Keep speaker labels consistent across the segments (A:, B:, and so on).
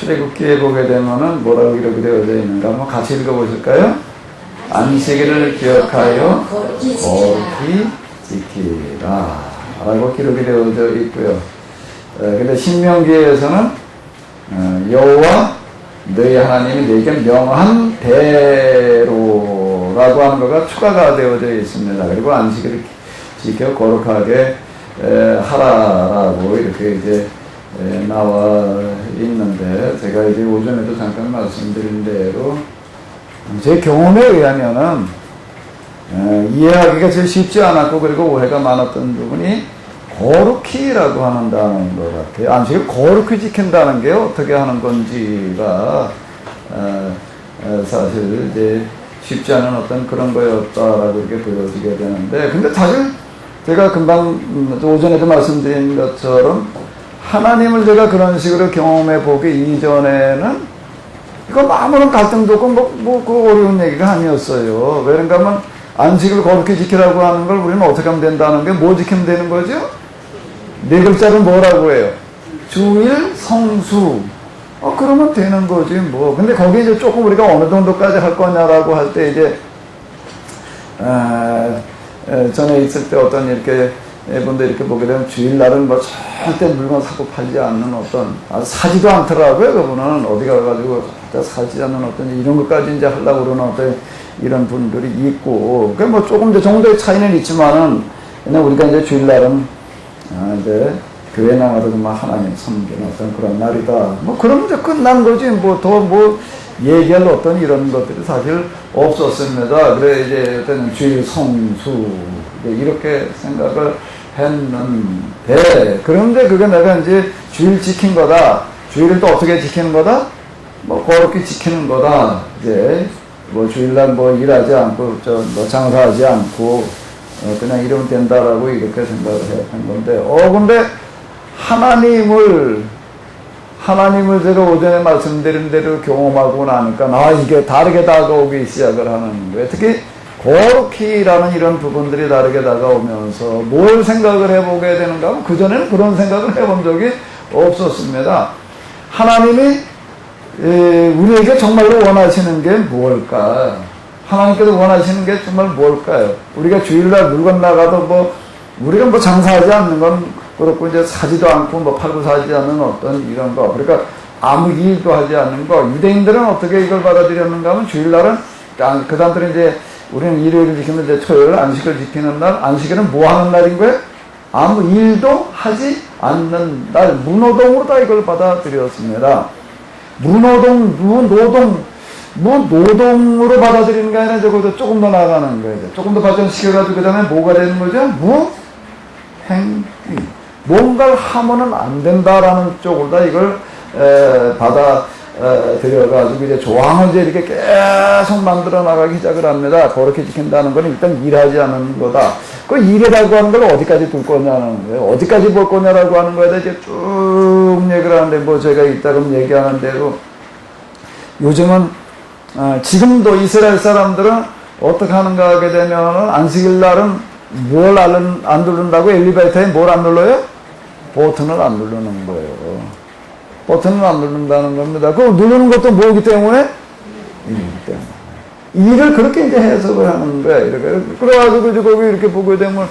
A: 출애굽기에 보게 되면은 뭐라고 이렇게 되어져 있는가? 한번 같이 읽어보실까요? 안식일을 기억하여 거룩히 지키라 라고 기록이 되어져 있고요. 근데 신명기에서는 여호와 너희 하나님이 너희에게 명한 대로라고 하는 거가 추가가 되어져 있습니다. 그리고 안식일을 지켜 거룩하게 하라라고 이렇게 이제 나와 있는데, 제가 이제 오전에도 잠깐 말씀드린 대로 제 경험에 의하면은 이해하기가 제일 쉽지 않았고, 그리고 오해가 많았던 부분이 거룩히라고 한다는 것 같아요. 안식을 거룩히 지킨다는 게 어떻게 하는 건지가 사실 이제 쉽지 않은 어떤 그런 거였다라고 이렇게 보여지게 되는데, 근데 사실 제가 금방 오전에도 말씀드린 것처럼 하나님을 제가 그런 식으로 경험해 보기 이전에는 이거 아무런 갈등도 없고 그 어려운 얘기가 아니었어요. 왜냐면 하면 안식을 거룩히 지키라고 하는 걸 우리는 어떻게 하면 된다는 게 뭐 지키면 되는 거죠? 네 글자를 뭐라고 해요? 주일 성수. 그러면 되는 거지 뭐. 근데 거기에 이제 조금 우리가 어느 정도까지 할 거냐라고 할 때 이제 전에 있을 때 어떤 이렇게 분들 이렇게 보게 되면 주일날은 뭐 절대 물건 사고 팔지 않는 어떤, 사지도 않더라고요. 그분은 어디 가가지고 사지 않는 어떤 이런 것까지 이제 하려고 그러는 어떤 이런 분들이 있고, 그 뭐 조금 더 정도의 차이는 있지만은, 그냥 우리가 이제 주일날은 이제 교회 나가서 정말 하나님 섬기는 어떤 그런 날이다. 뭐 그러면 이제 끝난 거지. 뭐 더 뭐 얘기할 어떤 이런 것들이 사실 없었습니다. 그래 이제 어떤 주일 성수 이렇게 생각을 했는데, 그런데 그게 내가 이제 주일 지킨 거다. 주일을 또 어떻게 지키는 거다? 뭐 거룩히 지키는 거다. 이제 뭐 주일날 뭐 일하지 않고 뭐 장사하지 않고 그냥 이러면 된다라고 이렇게 생각을 한 건데, 근데 하나님을 제가 오전에 말씀드린 대로 경험하고 나니까 이게 다르게 다가오기 시작을 하는 거예요. 특히 거룩히라는 이런 부분들이 다르게 다가오면서 뭘 생각을 해보게 되는가 하면, 그전에는 그런 생각을 해본 적이 없었습니다. 하나님이 우리에게 정말로 원하시는 게 무엇일까? 하나님께서 원하시는 게 정말 무엇일까요? 우리가 주일날 물건 나가도 뭐 우리가 뭐 장사하지 않는 건 그렇고, 이제 사지도 않고 뭐 팔고 사지 않는 어떤 이런 거, 그러니까 아무 일도 하지 않는 거. 유대인들은 어떻게 이걸 받아들였는가 하면, 주일날은 그 사람들은 이제 우리는 일요일을 지키면 이제 토요일 안식을 지키는 날, 안식일은 뭐 하는 날인 거예요? 아무 일도 하지 않는 날, 무노동으로 다 이걸 받아들였습니다. 무노동으로 받아들이는 게 아니라 저거보다 조금 더 나아가는 거예요. 조금 더 발전시켜가지고 그 다음에 뭐가 되는 거죠? 무행위. 뭔가를 하면은 안 된다라는 쪽으로 다 이걸 받아들여가지고 이제 조항을 이제 이렇게 계속 만들어 나가기 시작을 합니다. 그렇게 지킨다는 건 일단 일하지 않는 거다. 그 일이라고 하는 걸 어디까지 둘 거냐는 거예요. 어디까지 볼 거냐라고 하는 거에 대해 이제 쭉 얘기를 하는데, 뭐 제가 이따금 얘기하는 대로 요즘은 지금도 이스라엘 사람들은 어떻게 하는가 하게 되면 안식일 날은 뭘 안 누른다고? 엘리베이터에 뭘 안 눌러요? 버튼을 안 누르는 거예요. 버튼을 안 누른다는 겁니다. 그거 누르는 것도 뭐기 때문에? 일이기 때문에. 일을 그렇게 이제 해석을 하는 거야. 이렇게. 그래가지고 이제 거기 이렇게 보게 되면,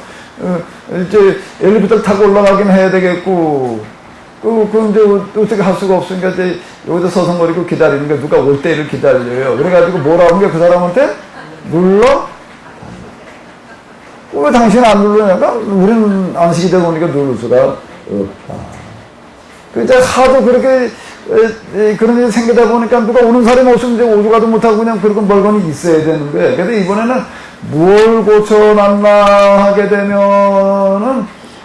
A: 이제 엘리베이터를 타고 올라가긴 해야 되겠고, 그 이제 어떻게 할 수가 없으니까 이제 여기서 서성거리고 기다리는 게, 누가 올 때를 기다려요. 그래가지고 뭐라고 하는 게 그 사람한테? 눌러? 왜 당신 안 누르냐가? 우리는 안식이 되고 보니까 누를 수가 없다. 이제 하도 그렇게 그런 일이 생기다 보니까 누가 오는 사람이 없으면 이제 오주 가도 못하고 그냥 그렇게 멀거니 있어야 되는 거예요. 그래서 이번에는 뭘 고쳐놨나 하게 되면은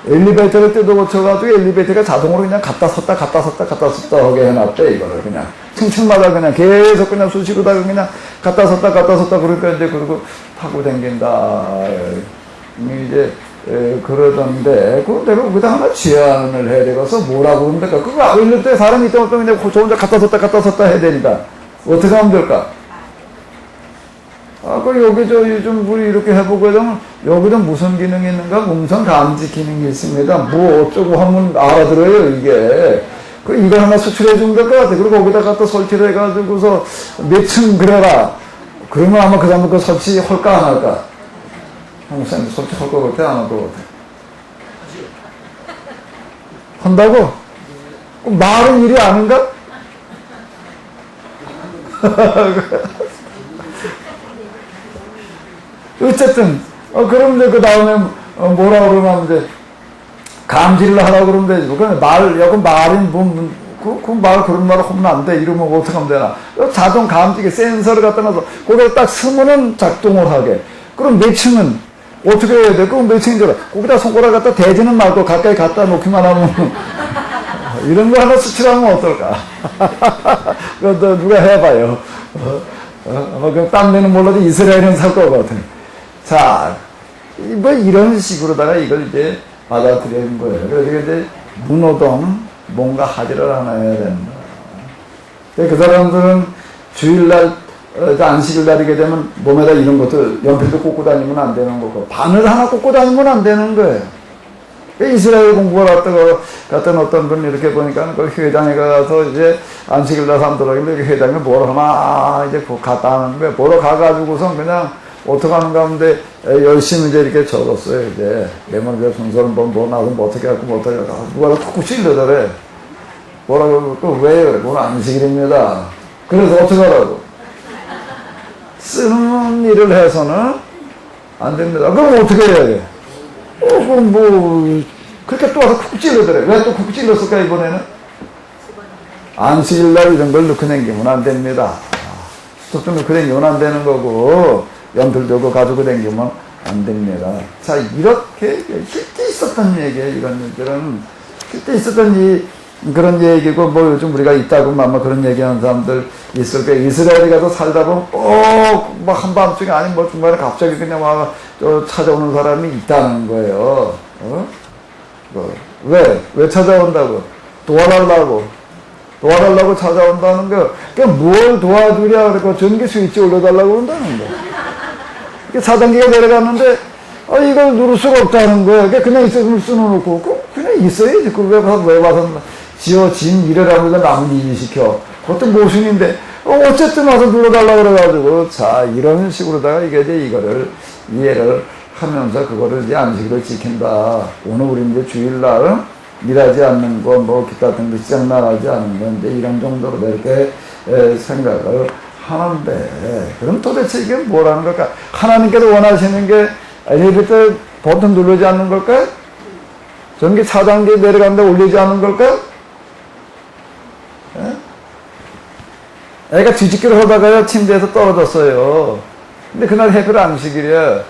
A: 엘리베이터를 뜯어 고쳐가지고 엘리베이터가 자동으로 그냥 갔다 섰다 하게 해놨대. 이거를 그냥 층층마다 그냥 계속 그냥 수시로다가 그냥 갔다 섰다 그러니까 이제 그러고 타고 다닌다. 이제 그러던데, 내가 거기다 하나 제안을 해야 되겠어. 뭐라고 그러면 될까? 그거 올릴 때 사람이 있다면 또 그냥 저 혼자 갔다 섰다 해야 되니까 어떻게 하면 될까? 여기 요즘 우리 이렇게 해보고 하면 여기도 무슨 기능이 있는가? 음성 감지 기능이 있습니다. 뭐 어쩌고 하면 알아들어요, 이게. 그 이거 하나 수출해 주면 될 것 같아. 그리고 거기다 갖다 설치를 해가지고서 몇 층 그래라. 그러면 아마 그 사람 그 설치할까 안 할까? 한국 사람들 설치할 것 같아, 안 할 것 같아? 한다고? 말은 일이 아닌가? 어쨌든, 그럼 이제 그 다음에 뭐라 그러면 이제 감지를 하라고 그러면 되지. 여기 말인 말 그런 말 하면 안 돼. 이러면 어떻게 하면 되나? 자동 감지기 센서를 갖다 놔서 거기에 딱 쓰면은 작동을 하게. 그럼 몇 층은 어떻게 해야 돼? 그럼 몇 층인 줄 알아? 거기다 손가락 갖다 대지는 말고 가까이 갖다 놓기만 하면 이런 거 하나 수출하면 어떨까? 그것도 누가 해봐요. 그냥 딴 데는 몰라도 이스라엘은 살 것 같아. 자, 뭐 이런 식으로다가 이걸 이제 받아들이는 거예요. 그래서 이제 문호동 뭔가 하지를 하나 해야 된다. 그 사람들은 주일날, 안식일 날이게 되면 몸에다 이런 것도 연필도 꽂고 다니면 안 되는 거고, 바늘 하나 꽂고 다니면 안 되는 거예요. 이스라엘 공부를 갔던 어떤 분 이렇게 보니까 그 회당에 가서 이제 안식일 날 사람들하고 회당에 뭘 하나 이제 갔다 하는 거예요. 보러 가가지고선 그냥 어떻게 하는 가운데 열심히 이제 이렇게 적었어요. 이제 내만 순서를 뭐 나도 뭐 어떻게 하고 뭐 어떻게 하고 누가 툭툭 찔러더래. 뭐라고 왜 그래? 오늘 안식일입니다. 그래서 어떻게 하라고? 쓰는 일을 해서는 안 됩니다. 그럼 어떻게 해야 돼? 그럼 뭐 그렇게 또 와서 쿡 찔러더래. 왜 또 쿡 찔렀을까 이번에는? 안식일날 이런 걸 넣고 다니면 안 됩니다. 툭툭 넣고 다니면 안 되는 거고 연필도 그 가지고 다니면 안 됩니다. 자, 이렇게 실제 있었던 얘기예요. 이런 얘기들은 실제 있었던 그런 얘기고, 뭐 요즘 우리가 있다고 아마 그런 얘기하는 사람들 있을 거예요. 이스라엘에 가서 살다 보면 꼭 뭐 한밤중에 아니 뭐 중간에 갑자기 그냥 와 찾아오는 사람이 있다는 거예요. 왜 찾아온다고? 도와달라고 찾아온다는 거. 그러니까 뭘 도와주랴 그러고 전기 스위치 올려달라고 그런다는 거야. 4단계가 내려갔는데, 이걸 누를 수가 없다는 거야. 그냥 있었으면 쓰놓고, 그냥 있어야지. 그걸 왜 와서 지어진 일을 하고 남은 일시켜. 그것도 모순인데, 어쨌든 와서 눌러달라고 그래가지고, 자, 이런 식으로다가 이게 이제 이거를 이해를 하면서 그거를 이제 안식일을 지킨다. 오늘 우리 이제 주일날 일하지 않는 거, 뭐 기타 등등 시장 나가지 않는 거, 이제 이런 정도로 이렇게 생각을 하는데, 그럼 도대체 이게 뭐라는 걸까? 하나님께서 원하시는 게 엘리베이터 버튼 누르지 않는 걸까? 전기 4단계 내려가는데 올리지 않는 걸까? 애가 뒤집기를 하다가요, 침대에서 떨어졌어요. 근데 그날 해필 안식일이야.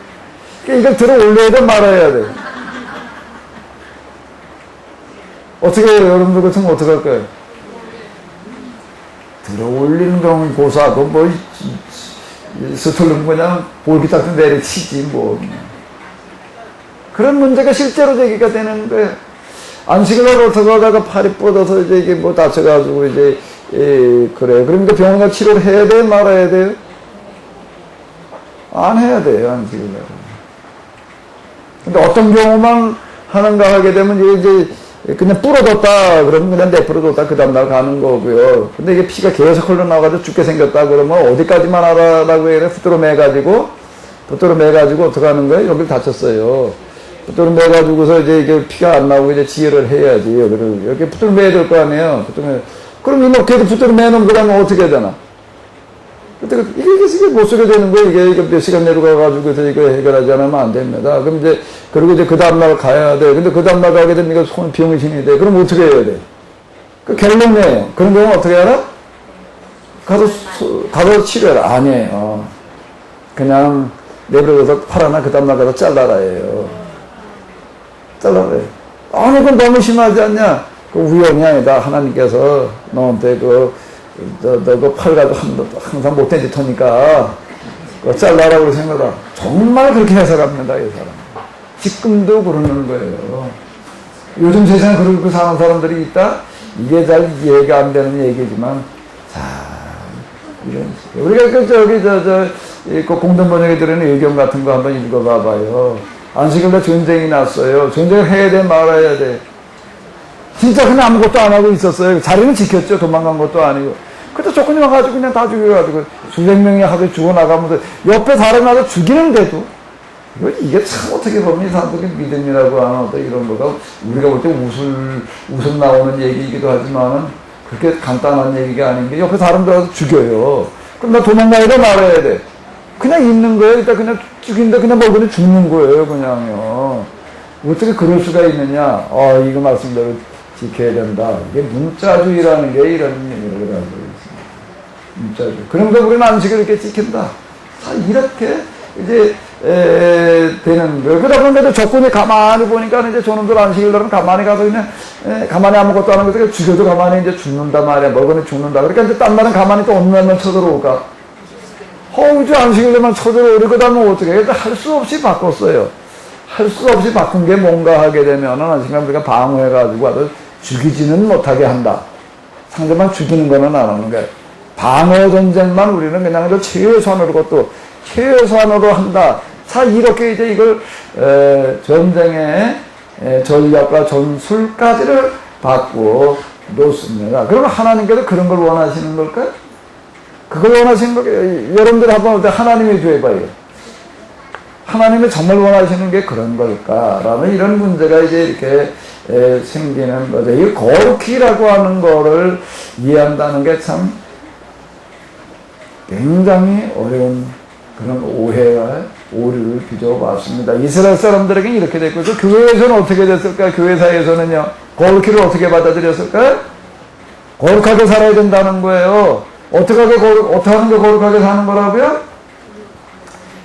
A: 이걸 들어 올려야 돼, 말아야 돼? 어떻게 해요? 여러분들 같으면 어떻게 할까요? 들어 올리는 경우는 고사하고, 뭐, 스틀름 그냥 볼기탁도 내리치지, 뭐. 그런 문제가 실제로 제기가 되는 거예요. 안식일날 어떻게 하다가 팔이 뻗어서 이제 이게 뭐 다쳐가지고 이제, 그래요. 그러니까 병원에 치료를 해야 돼, 말아야 돼요? 안 해야 돼요, 안식일날. 근데 어떤 경우만 하는가 하게 되면 이제 그냥 부러졌다 그러면 그냥 내버려뒀다 그 다음날 가는 거고요. 근데 이게 피가 계속 흘러나와가지고 죽게 생겼다 그러면 어디까지만 하라고 해야 돼? 붙들어 매가지고 어떻게 하는 거예요? 여기를 다쳤어요. 붙들어 매가지고서 이제 이게 피가 안 나오고 이제 지혈을 해야지. 여기 붙들어 매야 될 거 아니에요. 그럼 이렇게도 붙들어 매는 거라면 어떻게 해야 되나? 이게 못 쓰게 되는 거예요. 이게 몇 시간 내려가가지고 이거 해결하지 않으면 안 됩니다. 그럼 그리고 그 다음날 가야 돼. 근데 그 다음날 가게 되면 이거 손 병신이 돼. 그럼 어떻게 해야 돼? 결론이에요. 그런 경우는 어떻게 해라? 가서 치료해라. 아니에요. 그냥 내버려둬서 팔 하나 그 다음날 가서 잘라라예요. 아니, 그건 너무 심하지 않냐? 그 우연이 아니다. 하나님께서 너한테 너 팔 가지고 항상 못된 짓 하니까 잘라라고 생각하다. 정말 그렇게 해석합니다, 이 사람. 지금도 그러는 거예요. 요즘 세상에 그렇게 사는 사람들이 있다? 이게 잘 이해가 안 되는 얘기지만, 자, 이런 식으로. 우리가 그 공동번역에 들어있는 의견 같은 거 한번 읽어봐봐요. 안식일날 전쟁이 났어요. 전쟁을 해야 돼, 말아야 돼? 진짜 그냥 아무것도 안 하고 있었어요. 자리는 지켰죠. 도망간 것도 아니고. 그때 조건이 와가지고 그냥 다 죽여가지고 수백 명이 하도 죽어나가면서 옆에 사람이 와서 죽이는데도 이게 참 어떻게 보면 이 사람들이 믿음이라고 하는 어떤 이런 거가 우리가 볼 때 웃음 나오는 얘기이기도 하지만은 그렇게 간단한 얘기가 아닌 게 옆에 사람들 와서 죽여요. 그럼 나 도망가야 말아야 돼. 그냥 있는 거예요. 일단 그냥 죽인데 그냥 먹으면 죽는 거예요. 그냥요. 어떻게 그럴 수가 있느냐. 이거 말씀대로 지켜야 된다. 이게 문자주의라는 게 이런 의미를 가지고 있습니다. 문자주의. 그러면서 우리는 안식을 이렇게 지킨다. 이렇게 이제 되는 거예요. 그러다 보니까 조건이 가만히 보니까 이제 저놈들 안식일날은 가만히 가서 그냥 가만히 아무것도 안 하고 있으니까 죽여도 가만히 이제 죽는단 말이야. 먹으니 죽는다. 그러니까 이제 딴 말은 가만히 또 어느 날만 쳐들어올까. 이제 안식일날만 쳐들어오고 그다음에 어떻게 해? 할 수 없이 바꿨어요. 할 수 없이 바꾼 게 뭔가 하게 되면은 안식일날 우리가 방어해가지고 아주 죽이지는 못하게 한다. 상대방 죽이는 거는 안 하는 거야. 방어 전쟁만 우리는 그냥 최소한으로 그것도 최소한으로 한다. 이렇게 이제 이걸 전쟁의 전략과 전술까지를 바꾸어 놓습니다. 그러면 하나님께서 그런 걸 원하시는 걸까요? 그걸 원하시는 거예요. 여러분들 한번 하나님의 죄봐요. 하나님이 정말 원하시는 게 그런 걸까라는 이런 문제가 이제 이렇게 생기는 거죠. 이 거룩히라고 하는 거를 이해한다는 게 참 굉장히 어려운 그런 오해와 오류를 빚어봤습니다. 이스라엘 사람들에게는 이렇게 됐고, 그 교회에서는 어떻게 됐을까요? 교회사에서는요, 거룩히를 어떻게 받아들였을까요? 거룩하게 살아야 된다는 거예요. 어떻게 하는 게 거룩하게 사는 거라고요?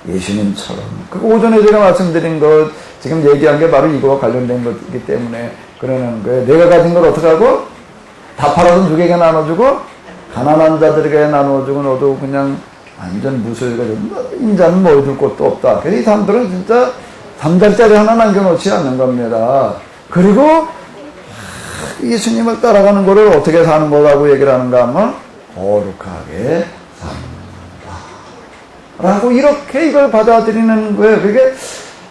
A: 예수님처럼. 그 오전에 제가 말씀드린 것, 지금 얘기한 게 바로 이거와 관련된 것이기 때문에 그러는 거예요. 내가 가진 걸 어떻게 하고? 다 팔아서 누구에게 나눠주고, 가난한 자들에게 나눠주고, 너도 그냥 완전 무소유가 인자는 모여둘 곳도 없다. 그래서 이 사람들은 진짜 3달짜리 하나 남겨놓지 않는 겁니다. 그리고 예수님을 따라가는 거를 어떻게 사는 거라고 얘기를 하는가 하면 거룩하게 산다 라고 이렇게 이걸 받아들이는 거예요. 그게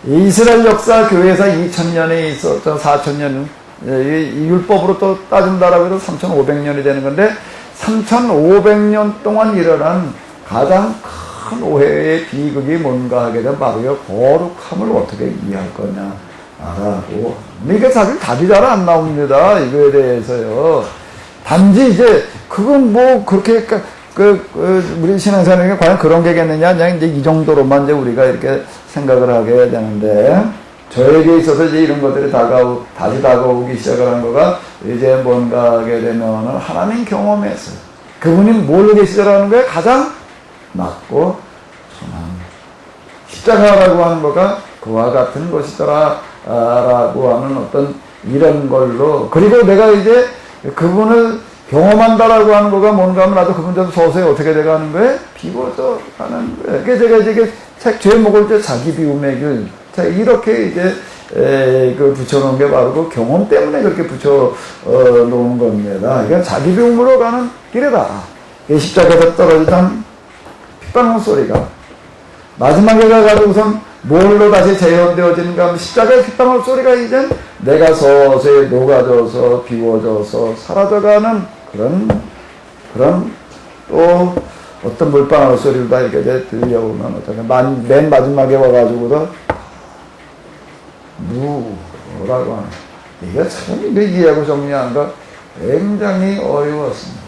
A: 이스라엘 역사 교회사 2000년에 있었던 4000년 이 율법으로 또 따진다라고 해도 3500년이 되는 건데 3500년 동안 일어난 가장 큰 오해의 비극이 뭔가 하게 되면 바로 거룩함을 어떻게 이해할 거냐라고. 이게 사실 답이 잘 안 나옵니다. 이거에 대해서요. 단지 이제 그건 뭐 그렇게 우리 신앙생활에 과연 그런 게겠느냐, 그냥 이제 이 정도로만 이제 우리가 이렇게 생각을 하게 되는데, 저에게 있어서 이제 이런 것들이 다시 다가오기 시작을 한 거가 이제 뭔가 하게 되면은 하나님 경험에서 그분이 뭘 계시더라는 거에 가장 낮고 선한 십자가라고 하는 거가 그와 같은 것이더라 라고 하는 어떤 이런 걸로, 그리고 내가 이제 그분을 경험한다라고 하는 거가 뭔가 하면 나도 그분 좀 서서히 어떻게 돼가는 거예요? 비워져 가는 거예요. 그래서 제가 이제 책 제목을 이제 자기 비움의 길, 이렇게 이제 붙여놓은 게 바로 그 경험 때문에 그렇게 붙여놓은 겁니다. 이건 자기 비움으로 가는 길이다. 십자가에서 떨어지던 핏방울 소리가 마지막에 가가지고선 뭘로 다시 재현되어지는가 하면 십자가의 핏방울 소리가 이제 내가 서서히 녹아져서 비워져서 사라져가는 그런 또 어떤 물방울 소리를 다 이렇게 들려오면 어떻게 맨 마지막에 와가지고도 무라고 하는, 이게 참 이해하고 정리하는 거 굉장히 어려웠습니다.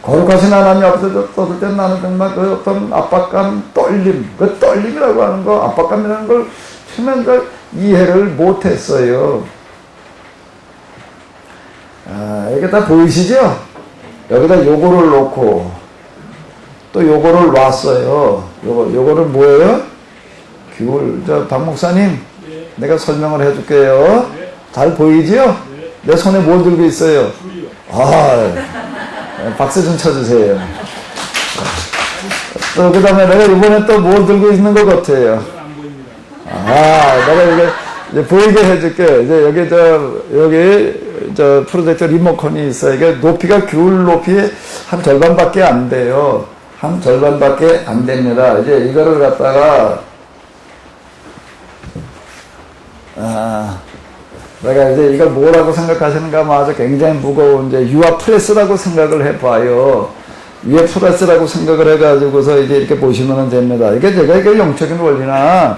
A: 거룩하신 하나님 앞에서 떠들 때 나는 정말 그 어떤 압박감, 떨림, 그 떨림이라고 하는 거, 압박감이라는 걸 처음에 이해를 못했어요. 이게 다 보이시죠? 여기다 요거를 놓고 또 요거를 놨어요. 요거를 뭐예요? 박 목사님, 내가 설명을 해줄게요. 잘 보이지요? 내 손에 뭘 들고 있어요? 박수 좀 쳐주세요. 또 그 다음에 내가 이번에 또 뭘 들고 있는 것 같아요? 내가 이제 보이게 해줄게. 이제 여기 프로젝터 리모컨이 있어요. 이게 높이가 귤 높이의 한 절반밖에 안 돼요. 한 절반밖에 안 됩니다. 이제 이거를 갖다가 내가 이제 이걸 뭐라고 생각하시는가 하면 아주 굉장히 무거운 이제 유아 프레스라고 생각을 해봐요. 유아 프레스라고 생각을 해가지고서 이제 이렇게 보시면 됩니다. 이게 제가 이게 영적인 원리나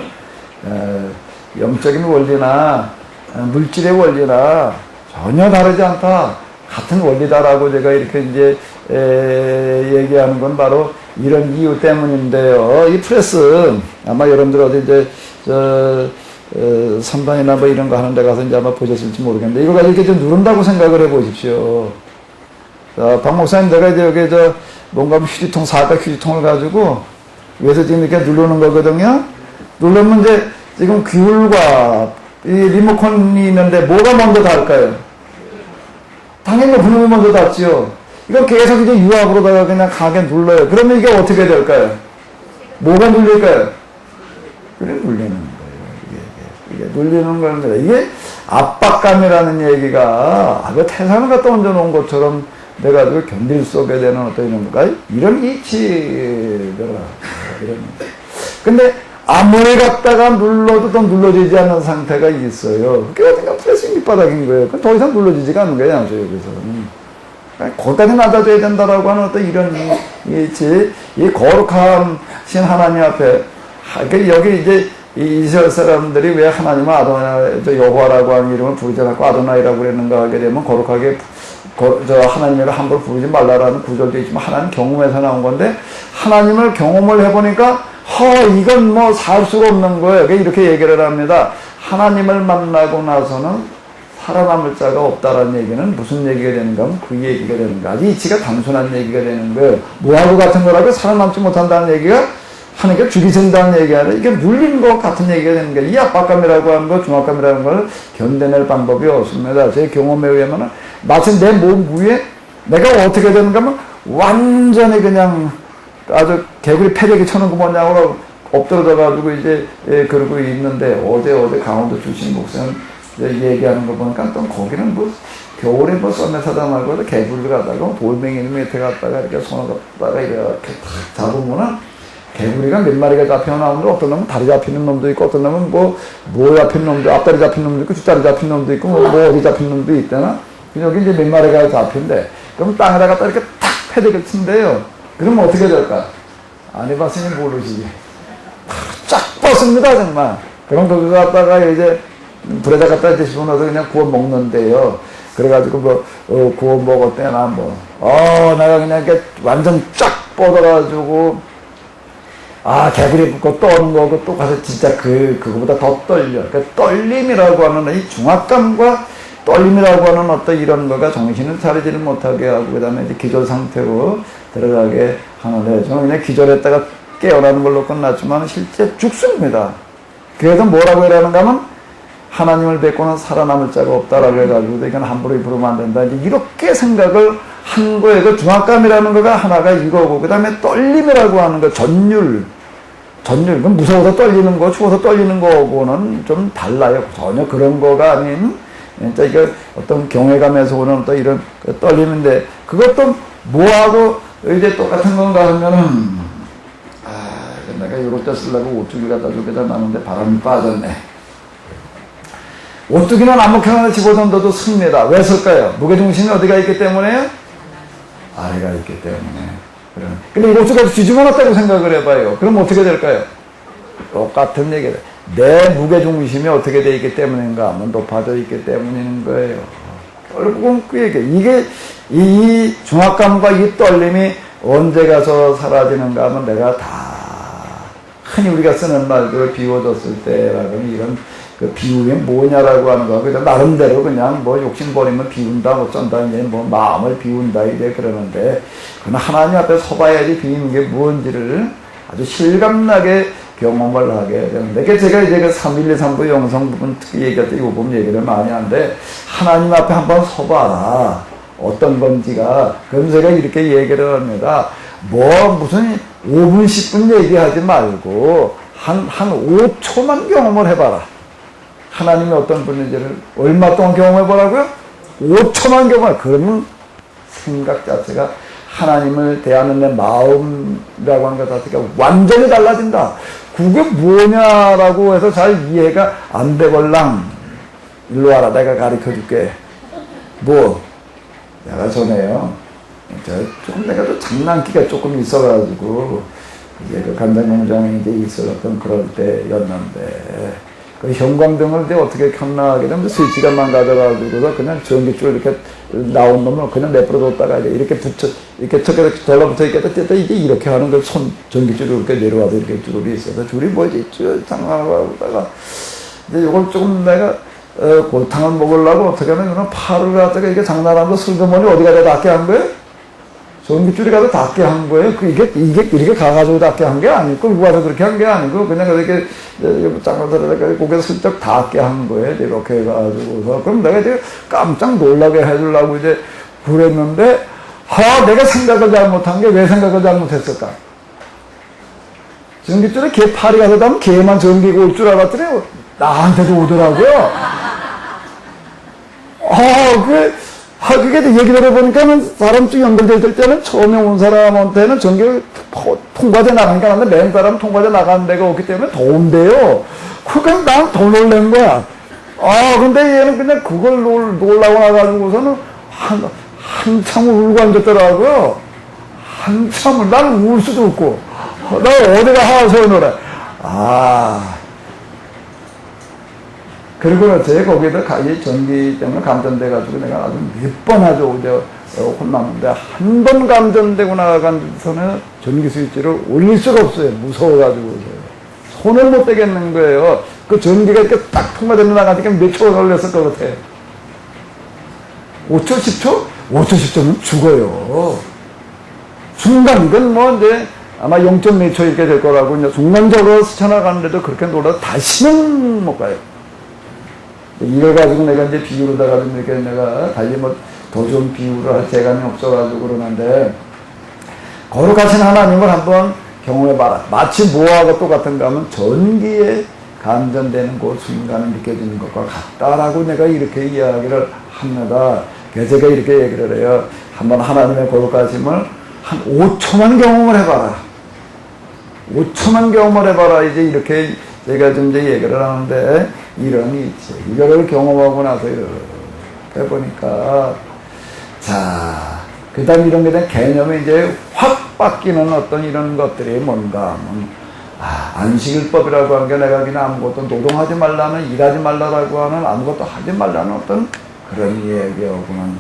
A: 물질의 원리나 전혀 다르지 않다. 같은 원리다라고 제가 이렇게 이제 얘기하는 건 바로 이런 이유 때문인데요. 이 프레스 아마 여러분들 어디 이제 선반이나 뭐 이런 거 하는 데 가서 이제 아마 보셨을지 모르겠는데 이거 가지고 이렇게 좀 누른다고 생각을 해 보십시오. 자, 박 목사님 내가 이제 여기 뭔가 휴지통, 사각 휴지통을 가지고 위에서 지금 이렇게 누르는 거거든요. 누르면 이제 지금 귤과 이 리모컨이 있는데 뭐가 먼저 닿을까요? 당연히 분음이 먼저 닿지요. 이거 계속 이제 유압으로다가 그냥 강하게 눌러요. 그러면 이게 어떻게 될까요? 뭐가 눌릴까요? 그래, 눌리는 거예요. 이게 눌리는 겁니다. 이게 압박감이라는 얘기가, 그 태산을 갖다 얹어놓은 것처럼 내가 그 견딜 수 없게 되는 어떤 이런 이치더라. 근데 아무리 갖다가 눌러도 또 눌러지지 않는 상태가 있어요. 그게 어딘가 프레스 밑바닥인 거예요. 더 이상 눌러지지가 않는 거예요, 여기서는. 거기까지 낮아져야 된다라고 하는 어떤 이런 이치, 이 거룩하신 하나님 앞에, 여기 이제 이스라엘 사람들이 왜 하나님을 여호와라고 하는 이름을 부르지 않고 아도나이라고 그랬는가 하게 되면 거룩하게 하나님을 함부로 부르지 말라라는 구절도 있지만 하나님 경험에서 나온 건데 하나님을 경험을 해보니까 이건 뭐 살 수가 없는 거예요. 이렇게 얘기를 합니다. 하나님을 만나고 나서는 살아남을 자가 없다라는 얘기는 무슨 얘기가 되는가 하면 그 얘기가 되는가. 아주 이치가 단순한 얘기가 되는 거예요. 뭐하고 같은 거라고 살아남지 못한다는 얘기가 하나님께 죽이신다는 얘기가 아니라 이게 눌린 것 같은 얘기가 되는 거예요. 이 압박감이라고 하는 거, 중압감이라는 걸 견뎌낼 방법이 없습니다. 제 경험에 의하면 마치 내 몸 위에 내가 어떻게 되는가 하면 완전히 그냥 아주 개구리 패대기 쳐는 거 뭐냐고 엎드려져가지고 이제 그러고 있는데 어제 강원도 출신 목사님 얘기하는 거 보니까 또 거기는 뭐 겨울에 뭐 썰매 타다 말고 개구리를 갖다가 돌멩이 밑에 갖다가 이렇게 손을 갖다가 이렇게 탁 잡으면은 개구리가 몇 마리가 잡혀 나오는데 어떤 놈은 다리 잡히는 놈도 있고 어떤 놈은 뭐 잡힌 놈도 앞다리 잡힌 놈도 있고 뒷다리 잡힌 놈도 있고 뭐 어디 잡힌 놈도 있잖아. 여기 이제 몇 마리가 잡힌대. 그럼 땅에다 갖다 이렇게 탁 패대기를 친대요. 그러면 어떻게 될까? 안 해봤으니 모르지. 쫙 뻗습니다, 정말. 그럼 그거 갖다가 이제 불에다 갖다 드시고 나서 그냥 구워 먹는데요. 그래가지고 구워 먹었대나 내가 그냥 이렇게 완전 쫙 뻗어가지고, 개구리 붙고 떠는 거고 또 가서 진짜 그거보다 더 떨려. 그러니까 떨림이라고 하는 이 중압감과 떨림이라고 하는 어떤 이런 거가 정신을 차리지를 못하게 하고, 그 다음에 이제 기절 상태로 들어가게 하는데, 저는 그냥 기절했다가 깨어나는 걸로 끝났지만 실제 죽습니다. 그래서 뭐라고 해라는가 하면, 하나님을 뵙고는 살아남을 자가 없다라고 해가지고, 이건 함부로 부르면 안 된다. 이제 이렇게 생각을 한 거예요. 그 중압감이라는 거가 하나가 이거고, 그 다음에 떨림이라고 하는 거, 전율. 그건 무서워서 떨리는 거, 추워서 떨리는 거하고는 좀 달라요. 전혀 그런 거가 아닌, 진짜 이게 어떤 경외감에서 오는 어떤 이런 떨림인데, 그것도 뭐하고 이제 똑같은 건가 하면은, 내가 요럴 때 쓰려고 오뚜기 갖다 주게다 놨는데 바람이 빠졌네. 오뚜기는 아무렇게나 하나 집어던져도 씁니다. 왜 쓸까요? 무게중심이 어디가 있기 때문에요? 아래가 있기 때문에. 근데 이 오뚜기가 뒤집어 놨다고 생각을 해봐요. 그럼 어떻게 될까요? 똑같은 얘기다. 내 무게중심이 어떻게 되어 있기 때문인가 하면 높아져 있기 때문인 거예요. 결국은 그 얘기. 이게, 이 중압감과 이 떨림이 언제 가서 사라지는가 하면 내가 다, 흔히 우리가 쓰는 말들 비워졌을 때라고 이런 그 비움이 뭐냐라고 하는 거. 그냥 나름대로 그냥 욕심 버리면 비운다, 쩐다, 이제 마음을 비운다, 이제 그러는데, 그건 하나님 앞에 서봐야지 비우는 게 뭔지를 아주 실감나게 경험을 하게 되는데, 제가 이제 그 3.1.2.3부 영성 부분 특히 얘기할 때 이 부분 얘기를 많이 하는데, 하나님 앞에 한번 서봐라. 어떤 건지가. 그럼 제가 이렇게 얘기를 합니다. 무슨 5분, 10분 얘기하지 말고, 한 5초만 경험을 해봐라. 하나님이 어떤 분인지를 얼마 동안 경험해보라고요? 5초만 경험해. 그러면 생각 자체가 하나님을 대하는 내 마음이라고 하는 것 자체가 완전히 달라진다. 그게 뭐냐라고 해서 잘 이해가 안 되걸랑. 일로 와라. 내가 가르쳐 줄게. 뭐? 내가 전에요. 조금 내가 또 장난기가 조금 있어가지고, 이제 그 간장공장에 이제 있었던 그럴 때였는데, 그 형광등을 이제 어떻게 켰나 하게 되면 스위치가만 가져가지고서 그냥 전기줄 이렇게 나온 놈을 그냥 내버려뒀다가 이렇게 붙여, 이렇게 달라붙어 있겠다. 이제 이렇게 하는 걸 전기줄이 이렇게 내려와서 이렇게 줄이 있어서 줄이 뭐지? 장난하고 하다가, 이제 이걸 조금 내가, 골탕을 먹으려고 어떻게 하면 그런 팔을 갖다가 이게 장난하면서 슬그머니 어디 가다 닿게 한 거예요? 전기줄이 가서 닿게 한 거예요. 이게 이렇게 가가지고 닿게 한 게 아니고, 누가서 그렇게 한 게 아니고, 그냥 이렇게, 장난들을 고개를 슬쩍 닿게 한 거예요. 이렇게 해가지고서. 그럼 내가 이제 깜짝 놀라게 해주려고 이제 그랬는데, 내가 생각을 잘못한 게 왜 생각을 잘못했을까? 전기줄에 걔 팔이 가서 닿으면 걔만 전기가 올 줄 알았더니, 나한테도 오더라고요. 그게 얘기 들어보니까는 사람 쭉 연결될 때는 처음에 온 사람한테는 전기가 통과돼 나가니까 하는데 맨 사람 통과돼 나가는 데가 없기 때문에 더 온대요. 그러니까 난 더 놀란 거야. 근데 얘는 그냥 그걸 놀라고 나가지고서는 한참 울고 앉았더라고요. 한참을, 난 울 수도 없고. 나 어디가 하와서 노래. 그리고 어째 거기다 전기 때문에 감전돼가지고 내가 아주 몇 번 아주 혼났는데 한 번 감전되고 나간서는 전기 스위치를 올릴 수가 없어요. 무서워가지고. 손을 못 대겠는 거예요. 그 전기가 이렇게 딱 통과되는 나가니까 몇 초가 걸렸을 것 같아. 5초, 10초? 5초, 10초면 죽어요. 순간, 이건 뭐 이제 아마 0. 몇 초 이렇게 될 거라고 이제 순간적으로 스쳐나가는데도 그렇게 놀아도 다시는 못 가요. 이걸 가지고 내가 이제 비유로다가 좀 이렇게 내가 달리 뭐 더 좋은 비유를 할 재간이 없어가지고 그러는데, 거룩하신 하나님을 한번 경험해봐라. 마치 뭐하고 똑같은가 하면 전기에 감전되는 그 순간을 느껴지는 것과 같다라고 내가 이렇게 이야기를 합니다. 그래서 제가 이렇게 얘기를 해요. 한번 하나님의 거룩하심을 한 5초만 경험을 해봐라. 5초만 경험을 해봐라. 이제 이렇게 제가 좀 이제 얘기를 하는데, 이런이 있지. 이거를 경험하고 나서 이렇게 해보니까, 그 다음 이런 것에 대한 개념이 이제 확 바뀌는 어떤 이런 것들이 뭔가 하면, 안식일법이라고 하는 게 내가 그냥 아무것도 노동하지 말라는, 일하지 말라라고 하는, 아무것도 하지 말라는 어떤 그런 얘기하고는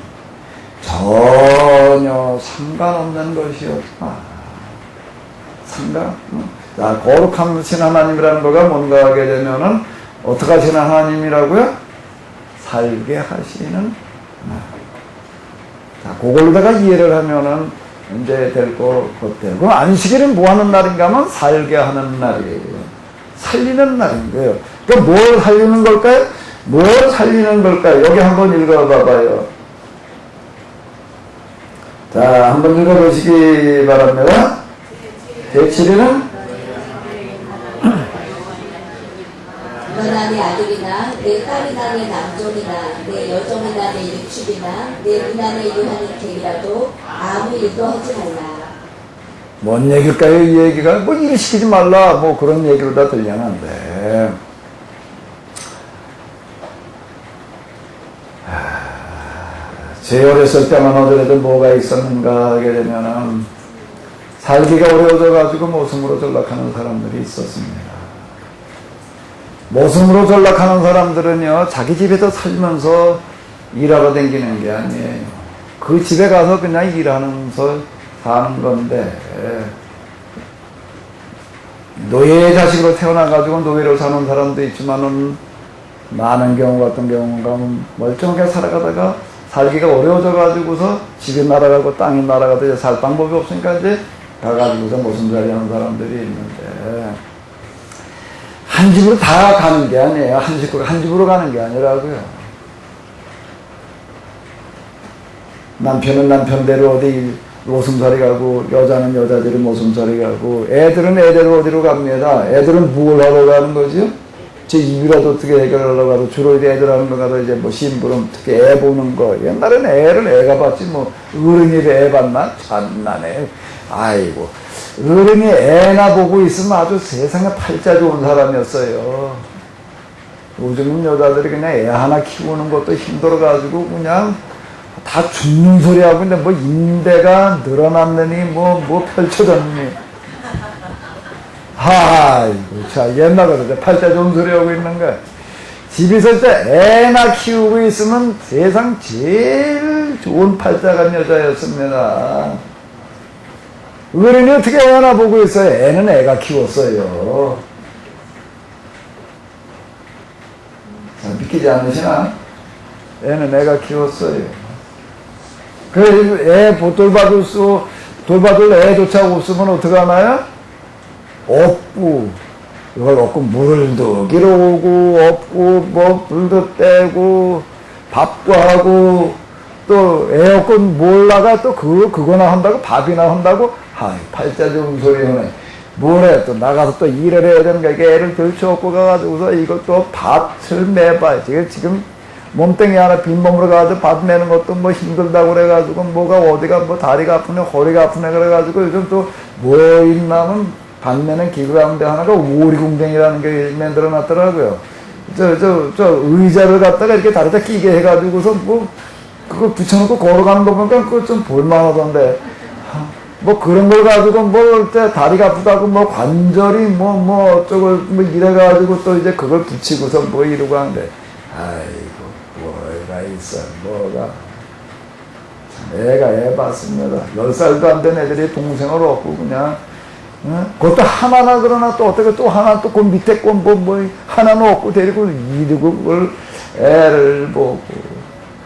A: 전혀 상관없는 것이었구나. 거룩하신 하나님이라는 거가 뭔가 하게 되면은, 어떻게 하시는 하나님이라고요? 살게 하시는 하나님. 그걸로다가 이해를 하면은 이제 될 것 같아요. 그럼 안식일은 뭐 하는 날인가 하면 살게 하는 날이에요. 살리는 날인 거예요. 그럼 뭘 살리는 걸까요? 뭘 살리는 걸까요? 여기 한번 읽어봐봐요. 자, 한번 읽어보시기 바랍니다. 제7일은
B: 너나 내 아들이나 내 딸이나 내 남종이나 내 여종이나 내 육축이나 내 누나 내 유한인 개이라도 아무 일도 하지 말라.
A: 뭔 얘기일까요? 이 얘기가 뭐 일을 시키지 말라 뭐 그런 얘기로 다 들려는데, 제 어렸을 때만 하더라도 뭐가 있었는가 하게 되면은 살기가 어려워져 가지고 모성으로 전락하는 사람들이 있었습니다. 모성으로 전락하는 사람들은요, 자기 집에서 살면서 일하러 다니는 게 아니에요. 그 집에 가서 그냥 일하면서 사는 건데, 노예 자식으로 태어나가지고 노예로 사는 사람도 있지만은, 많은 경우 같은 경우가 멀쩡하게 살아가다가 살기가 어려워져가지고서 집이 날아가고 땅이 날아가도 이제 살 방법이 없으니까 이제 가가지고서 무슨 자리 하는 사람들이 있는데, 한 집으로 다 가는 게 아니에요. 한 식구가 한 집으로 가는 게 아니라고요. 남편은 남편대로 어디 모슴살이 가고, 여자는 여자대로 모슴살이 가고, 애들은 애대로 어디로 갑니다. 애들은 뭘 하러 가는 거죠? 제 입이라도 어떻게 해결하려고 하고, 주로 이제 애들 하는 거 가서 이제 뭐 심부름, 특히 애 보는 거. 옛날에는 애를 애가 봤지, 뭐, 어른이 애 봤나? 참나네. 아이고. 어른이 애나 보고 있으면 아주 세상에 팔자 좋은 사람이었어요. 요즘은 여자들이 그냥 애 하나 키우는 것도 힘들어가지고 그냥 다 죽는 소리 하고 근데 뭐 인대가 늘어났느니 뭐 펼쳐졌니. 아이고, 자, 옛날에 이제 팔자 좋은 소리 하고 있는 거야. 집에서 이제 애나 키우고 있으면 세상 제일 좋은 팔자간 여자였습니다. 어른이 어떻게 애 하나 보고 있어요? 애는 애가 키웠어요. 자, 믿기지 않으시나? 애는 애가 키웠어요. 그래서 애 돌봐줄 애조차 없으면 어떡하나요? 업고, 이걸 업고 물도 기르고, 업고, 뭐, 불도 떼고, 밥도 하고, 또 애 업고 몰라가 또 그거나 한다고, 밥이나 한다고, 아이, 팔자 좋은 소리 하네. 뭐래, 또 나가서 또 일을 해야 되는 거야. 애를 들쳐업고 가가지고서 이것도 밭을 매봐야지. 지금 몸뚱이 하나 빈몸으로 가가지고 밭 매는 것도 뭐 힘들다고 그래가지고 뭐가 어디가 뭐 다리가 아프네, 허리가 아프네 그래가지고 요즘 또 뭐 있나면 밭 매는 기구 가운데 하나가 오리궁뎅이라는 게 만들어 놨더라고요. 저 의자를 갖다가 이렇게 다리다 끼게 해가지고서 뭐 그거 붙여놓고 걸어가는 거 보니까 그거 좀 볼만하던데. 뭐 그런 걸 가지고 뭐 다리가 아프다고 뭐 관절이 뭐 어쩌고 뭐 이래가지고 또 이제 그걸 붙이고서 뭐 이러고 하는데 아이고 뭐가 있어 뭐가 애가 애 봤습니다. 10살도 안 된 애들이 동생을 얻고 그냥 그것도 하나나 그러나 또 어떻게 또 하나 또 그 밑에 거 뭐 하나는 얻고 데리고 이러고 그걸 애를 보고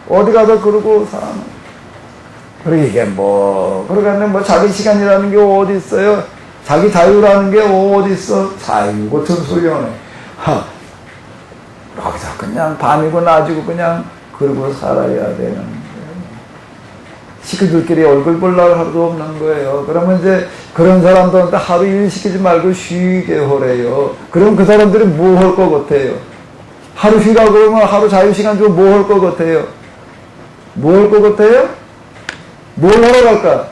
A: 어디 가서 그러고 사는 그러게 이게 그러겠네 자기 시간이라는 게 어디 있어요? 자기 자유라는 게 어디 있어? 자유 같은 소리 하네. 거기서 그냥 밤이고 낮이고 그냥 그러고 살아야 되는 거예요. 식구들끼리 얼굴 볼 날 하루도 없는 거예요. 그러면 이제 그런 사람들한테 하루 일 시키지 말고 쉬게 하래요. 그럼 그 사람들이 뭐 할 것 같아요? 하루 쉬라 그러면 하루 자유 시간 주고 뭐 할 것 같아요? 뭐 할 것 같아요? 뭘 하러 갈까?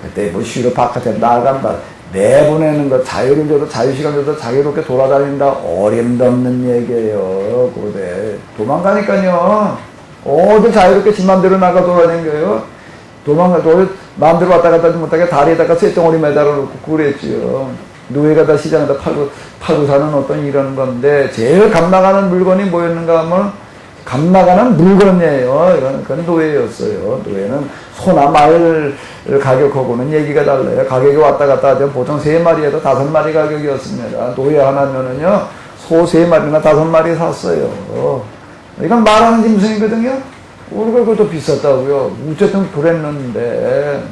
A: 그때 뭐 쉬러 바깥에 나간다. 내보내는 거, 자유를 줘도 자유시간 줘도 자유롭게 돌아다닌다. 어림도 없는 얘기예요. 고대. 도망가니까요. 어디 자유롭게 지 맘대로 나가 돌아다니는 거예요. 마음대로 왔다 갔다 하지 못하게 다리에다가 쇳덩어리 매달아 놓고 그랬지요. 노예가 다 시장에다 팔고 사는 어떤 이런 건데, 제일 값나가는 물건이 뭐였는가 하면, 값나가는 물건이에요. 그건 노예였어요. 노예는 소나 말 가격하고는 얘기가 달라요. 가격이 왔다 갔다 하죠. 보통 3마리에도 5마리 가격이었습니다. 노예 하나면은요, 소 3마리나 5마리 샀어요. 이건 말하는 짐승이거든요. 우리가 그것도 비쌌다고요. 어쨌든 그랬는데,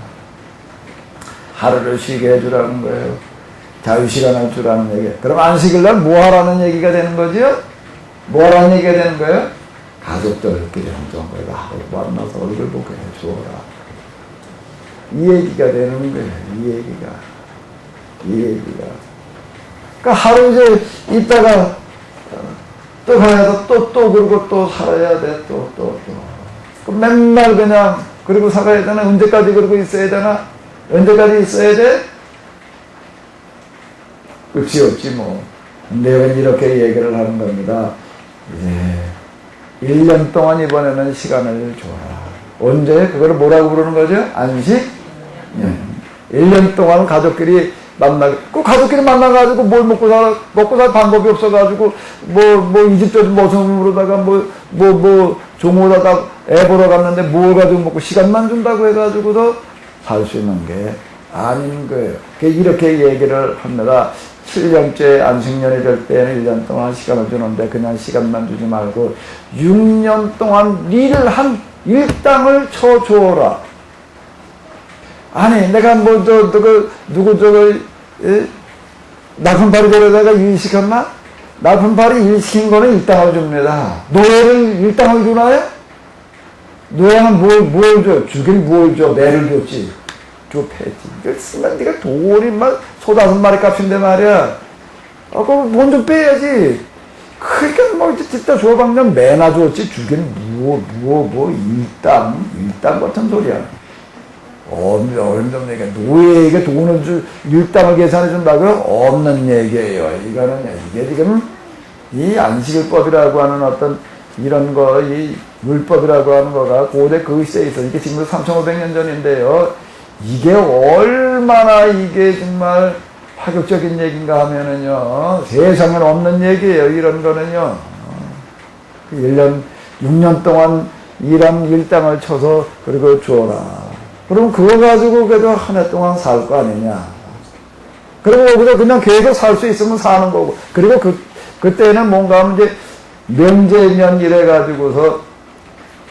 A: 하루를 쉬게 해주라는 거예요. 자유시간을 주라는 얘기. 그럼 안식일날 뭐 하라는 얘기가 되는 거죠? 뭐 하라는 얘기가 되는 거예요? 가족들끼리 한정거리가 만나서 얼굴 보게 해주어라. 이 얘기가 되는 거예요. 이 얘기가. 그러니까 하루 이제 있다가 또 가야 돼. 또 그러고 또 살아야 돼. 또. 맨날 그냥 그리고 살아야 되나? 언제까지 그러고 있어야 되나? 언제까지 있어야 돼? 끝이 없지 뭐. 근데 이렇게 얘기를 하는 겁니다. 1년 동안 이번에는 시간을 줘라. 언제? 그걸 뭐라고 부르는 거죠? 안식? 1년 동안 가족끼리 꼭 가족끼리 만나가지고 뭘 먹고 살 방법이 없어가지고, 이 집 저 집 모성으로다가 종호다가 애 보러 갔는데 뭘 가지고 먹고 시간만 준다고 해가지고도 살 수 있는 게 아닌 거예요. 이렇게 얘기를 합니다. 7년째 안식년이 될 때는 1년 동안 시간을 주는데 그냥 시간만 주지 말고 6년 동안 일당을 쳐주어라. 아니 내가 나쁜팔이 데려다가 일시켰나? 나쁜팔이 일시킨 거는 일당을 줍니다. 노예를 일당을 주나요? 노예는 뭘 줘? 주긴 뭘 줘? 매를 줬지. 줘 패지. 이걸 쓰면 네가 돈이 소 5마리 값인데 말이야. 그럼 돈 좀 빼야지. 그러니까 진짜 줘방면 매나 줬지. 주긴 일당 같은 소리야. 어림없는 얘기야. 노예에게 돈을 일당을 계산해 준다고요? 없는 얘기예요. 이거는 이게 지금 이 안식일법이라고 하는 어떤 이런 거, 이 율법이라고 하는 거가 고대 그 시대에 있어. 이게 지금 3,500년 전인데요. 이게 얼마나 이게 정말 파격적인 얘기인가 하면은요. 세상에 없는 얘기예요. 이런 거는요. 1년, 6년 동안 일한 일당을 쳐서 그리고 주어라. 그럼 그거 가지고 그래도 한 해 동안 살 거 아니냐. 그리고 거기서 그냥 계속 살 수 있으면 사는 거고. 그리고 그때는 뭔가 하면 이제 명제면 이래가지고서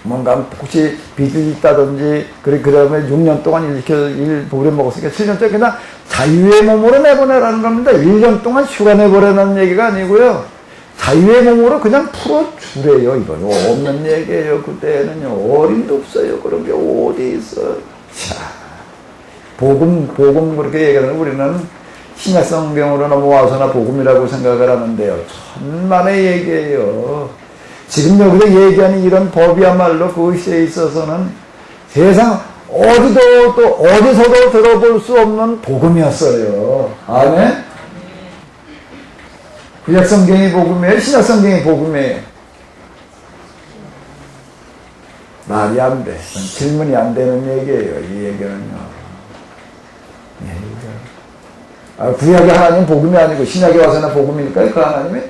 A: 뭔가 혹시 빚이 있다든지, 그 다음에 6년 동안 일 부려먹었으니까 7년째 그냥 자유의 몸으로 내보내라는 겁니다. 1년 동안 휴가 내보내라는 얘기가 아니고요. 자유의 몸으로 그냥 풀어주래요. 이건 없는 얘기예요. 그때는요. 어림도 없어요. 그런 게 어디 있어. 자, 복음 그렇게 얘기하는 우리는 신약 성경으로 넘어와서나 복음이라고 생각을 하는데요. 천만의 얘기예요. 지금 여기서 얘기하는 이런 법이야말로 그 시대에 있어서는 세상 어디서도 들어볼 수 없는 복음이었어요. 아멘? 구약 성경이 복음이에요? 신약 성경이 복음이에요? 말이 안 돼. 질문이 안 되는 얘기예요. 이 얘기는요. 구약의 하나님 복음이 아니고 신약에 와서는 복음이니까 그 하나님이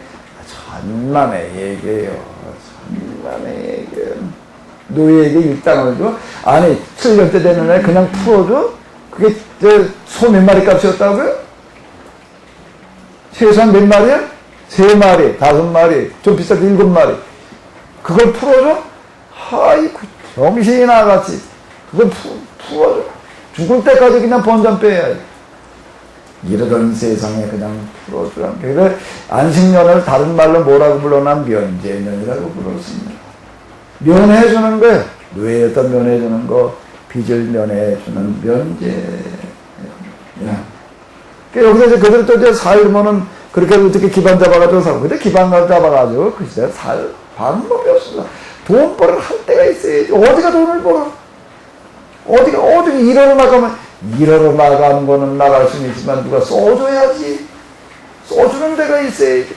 A: 천만의 얘기예요. 천만의 얘기예요. 노예에게 일당을 줘? 아니 7년째 되는 애 그냥 풀어줘? 그게 소 몇 마리 값이었다고요? 최소한 몇 마리야? 3마리, 5마리, 좀 비싸게 7마리. 그걸 풀어줘? 아이고 정신이 나갔지. 그걸 풀어줘? 죽을 때까지 그냥 번전 빼야지. 이러던 세상에 그냥 풀어주란. 그래서 안식년을 다른 말로 뭐라고 불러나 면제년이라고 불렀습니다. 면해주는 거예요. 노예였던 면해주는 거, 빚을 면해주는 면제. 여기서 이제 그대로 또 이제 살면은 그렇게 어떻게 기반 잡아가지고 살고. 근데 기반 잡아가지고 그 시대에 살 방법이 없어. 돈 벌을 할 때가 있어야지. 어디가 돈을 벌어? 어디가 일하러 나가면, 일하러 나가는 거는 나갈 수는 있지만 누가 써줘야지. 써주는 데가 있어야지.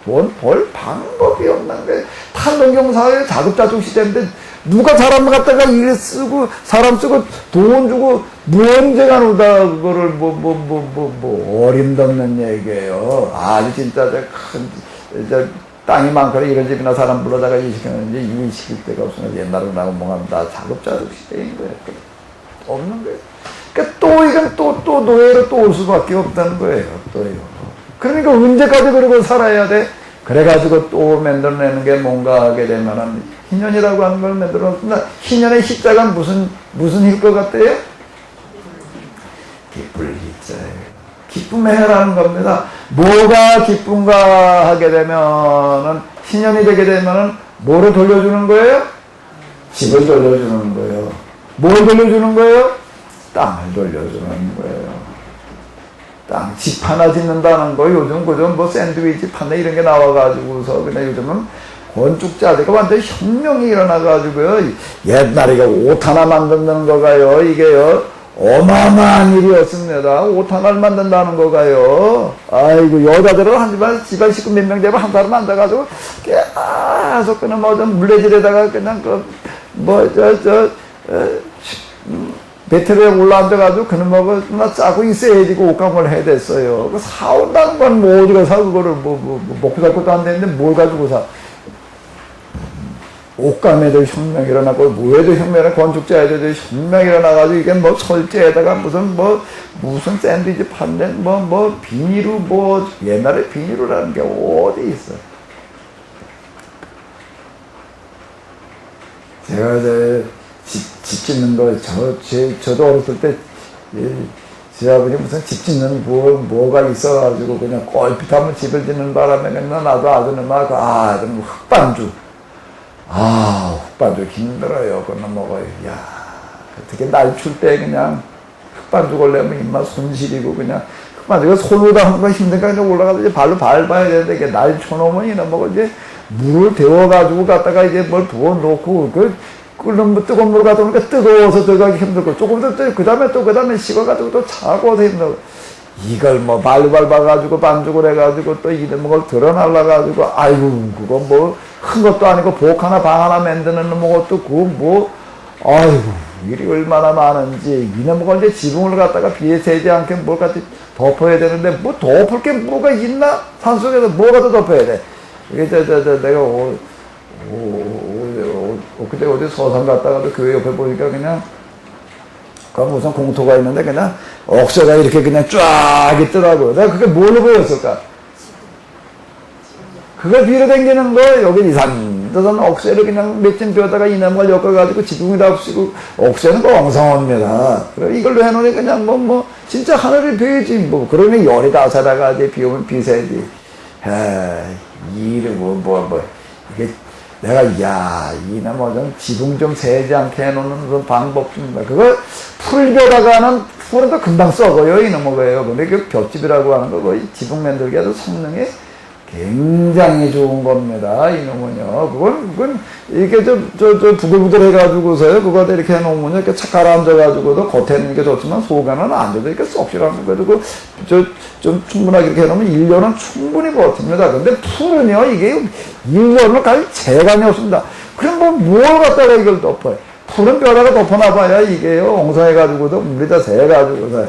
A: 돈 벌 방법이 없는 거예요. 탈농경사회 자급자족 시대인데 누가 사람 갖다가 일 쓰고 사람 쓰고 돈 주고 무언제가 노다 그거를 어림없는 얘기예요. 아주 진짜 큰 땅이 많거나 이런 집이나 사람 불러다가 일시키는지 일 시킬 데가 없으면 옛날로 나고 뭔가 다 자급자족 시대인 거예요. 없는 거예요. 그러니까 또 이건 또 노예로 또 올 수밖에 없다는 거예요. 또요. 그러니까 언제까지 그러고 살아야 돼? 그래가지고 또 만들어내는 게 뭔가 하게 되면은 희년이라고 하는 걸 만들었습니다. 희년의 희자가 무슨 일 것 같아요? 기쁠 희자예요. 기쁨의 해라는 겁니다. 뭐가 기쁜가 하게 되면은 희년이 되게 되면은 뭐를 돌려주는 거예요? 집을 돌려주는 거예요. 뭘 돌려주는 거예요? 땅을 돌려주는 거예요. 땅, 집 하나 짓는다는 거, 요즘 그저 뭐 샌드위치 판네 이런 게 나와가지고서, 그냥 요즘은 건축자들과 완전 혁명이 일어나가지고요. 옛날에 옷 하나 만든다는 거가요, 이게요, 어마어마한 일이었습니다. 옷 하나를 만든다는 거가요. 아이고, 여자들은 한 집안 식구 몇 명 되면 한 사람 앉아가지고, 계속 그냥 뭐 좀 물레질에다가 그냥 배틀에 올라앉아가지고 그놈 나 짜고 있어야지 그 옷감을 해야 됐어요. 그 사온다는 건 뭐 어디가 사 그거를 먹고 살 것도 안 되는데 뭘 가지고 사. 옷감에도 혁명이 일어나고 뭐에도 혁명이 건축자에도 혁명이 일어나가지고 이게 뭐 철제에다가 무슨 샌드위치 판대 비닐로 옛날에 비닐로라는 게 어디 있어. 제가 이제 집 짓는 거, 저도 어렸을 때, 제 아버지 무슨 집 짓는 뭐가 있어가지고 그냥 꼴핏 하면 집을 짓는 바람에 그냥 나도 아드는 막, 좀 흑반주. 흑반주 힘들어요. 그건 먹어요. 야, 어떻게 날 출 때 그냥 흑반주 걸려면 입맛 손실이고 그냥 흑반주가 손으로 하는 건 힘드니까 그냥 올라가서 이제 발로 밟아야 되는데 이게 날 쳐놓으면 이런 먹어 이제 물을 데워가지고 갖다가 이제 뭘 부어놓고 끓는 뜨거운 물 갖다 놓으니까 뜨거워서 들어가기 힘들고 조금 더 그 다음에 식어가지고 또 차가워서 힘들고 이걸 뭐 발로 밟아가지고 반죽을 해가지고 또 이런 걸 드러날라가지고 아이고 그거 뭐 큰 것도 아니고 복 하나 방 하나 만드는 것도 그거 뭐 아이고 일이 얼마나 많은지 이놈 걸 이제 지붕을 갖다가 비에 새지 않게 뭘 갖다 덮어야 되는데 뭐 덮을 게 뭐가 있나? 산속에서 뭐가 더 덮어야 돼? 이게 내가 그때 어디 서산 갔다가도 교회 옆에 보니까 그냥 그럼 우선 공터가 있는데 그냥 억새가 이렇게 그냥 쫙 있더라고요. 내가 그게 뭘로 보였을까? 그걸 뒤로 당기는 거 여기 이산도선 억새를 그냥 몇점 뼈다가 이나무를 엮어가지고 지붕에다 붙이고 억새는 그 엉성합니다. 그래 이걸로 해놓으니 그냥 뭐 진짜 하늘이 베이지 뭐 그러니 열이 다 살아가지 비 오면 비 새지. 이를 뭐 이게 내가 이나무 좀 지붕 좀 새지 않게 해놓는 그런 방법 좀 그걸 풀벼다가는 풀은 또 금방 썩어요 이놈의 거예요. 근데 그 볏집이라고 하는 거 거의 지붕 만들기 아주 성능이 굉장히 좋은 겁니다. 이놈은요. 그건 이렇게 부글부글 해가지고서요. 그거 이렇게 해놓으면요. 이렇게 착 가라앉아가지고도 겉에는 게 좋지만 속에는 안 돼도 이렇게 썩시라는 거고 좀 충분하게 이렇게 해놓으면 1년은 충분히 버팁니다. 근데 풀은요. 이게 1년을 갈 재간이 없습니다. 그럼 뭘 갖다가 이걸 덮어요? 풀은 뼈다가 덮어놔봐야 이게요. 엉성해가지고도 물에다 새가지고서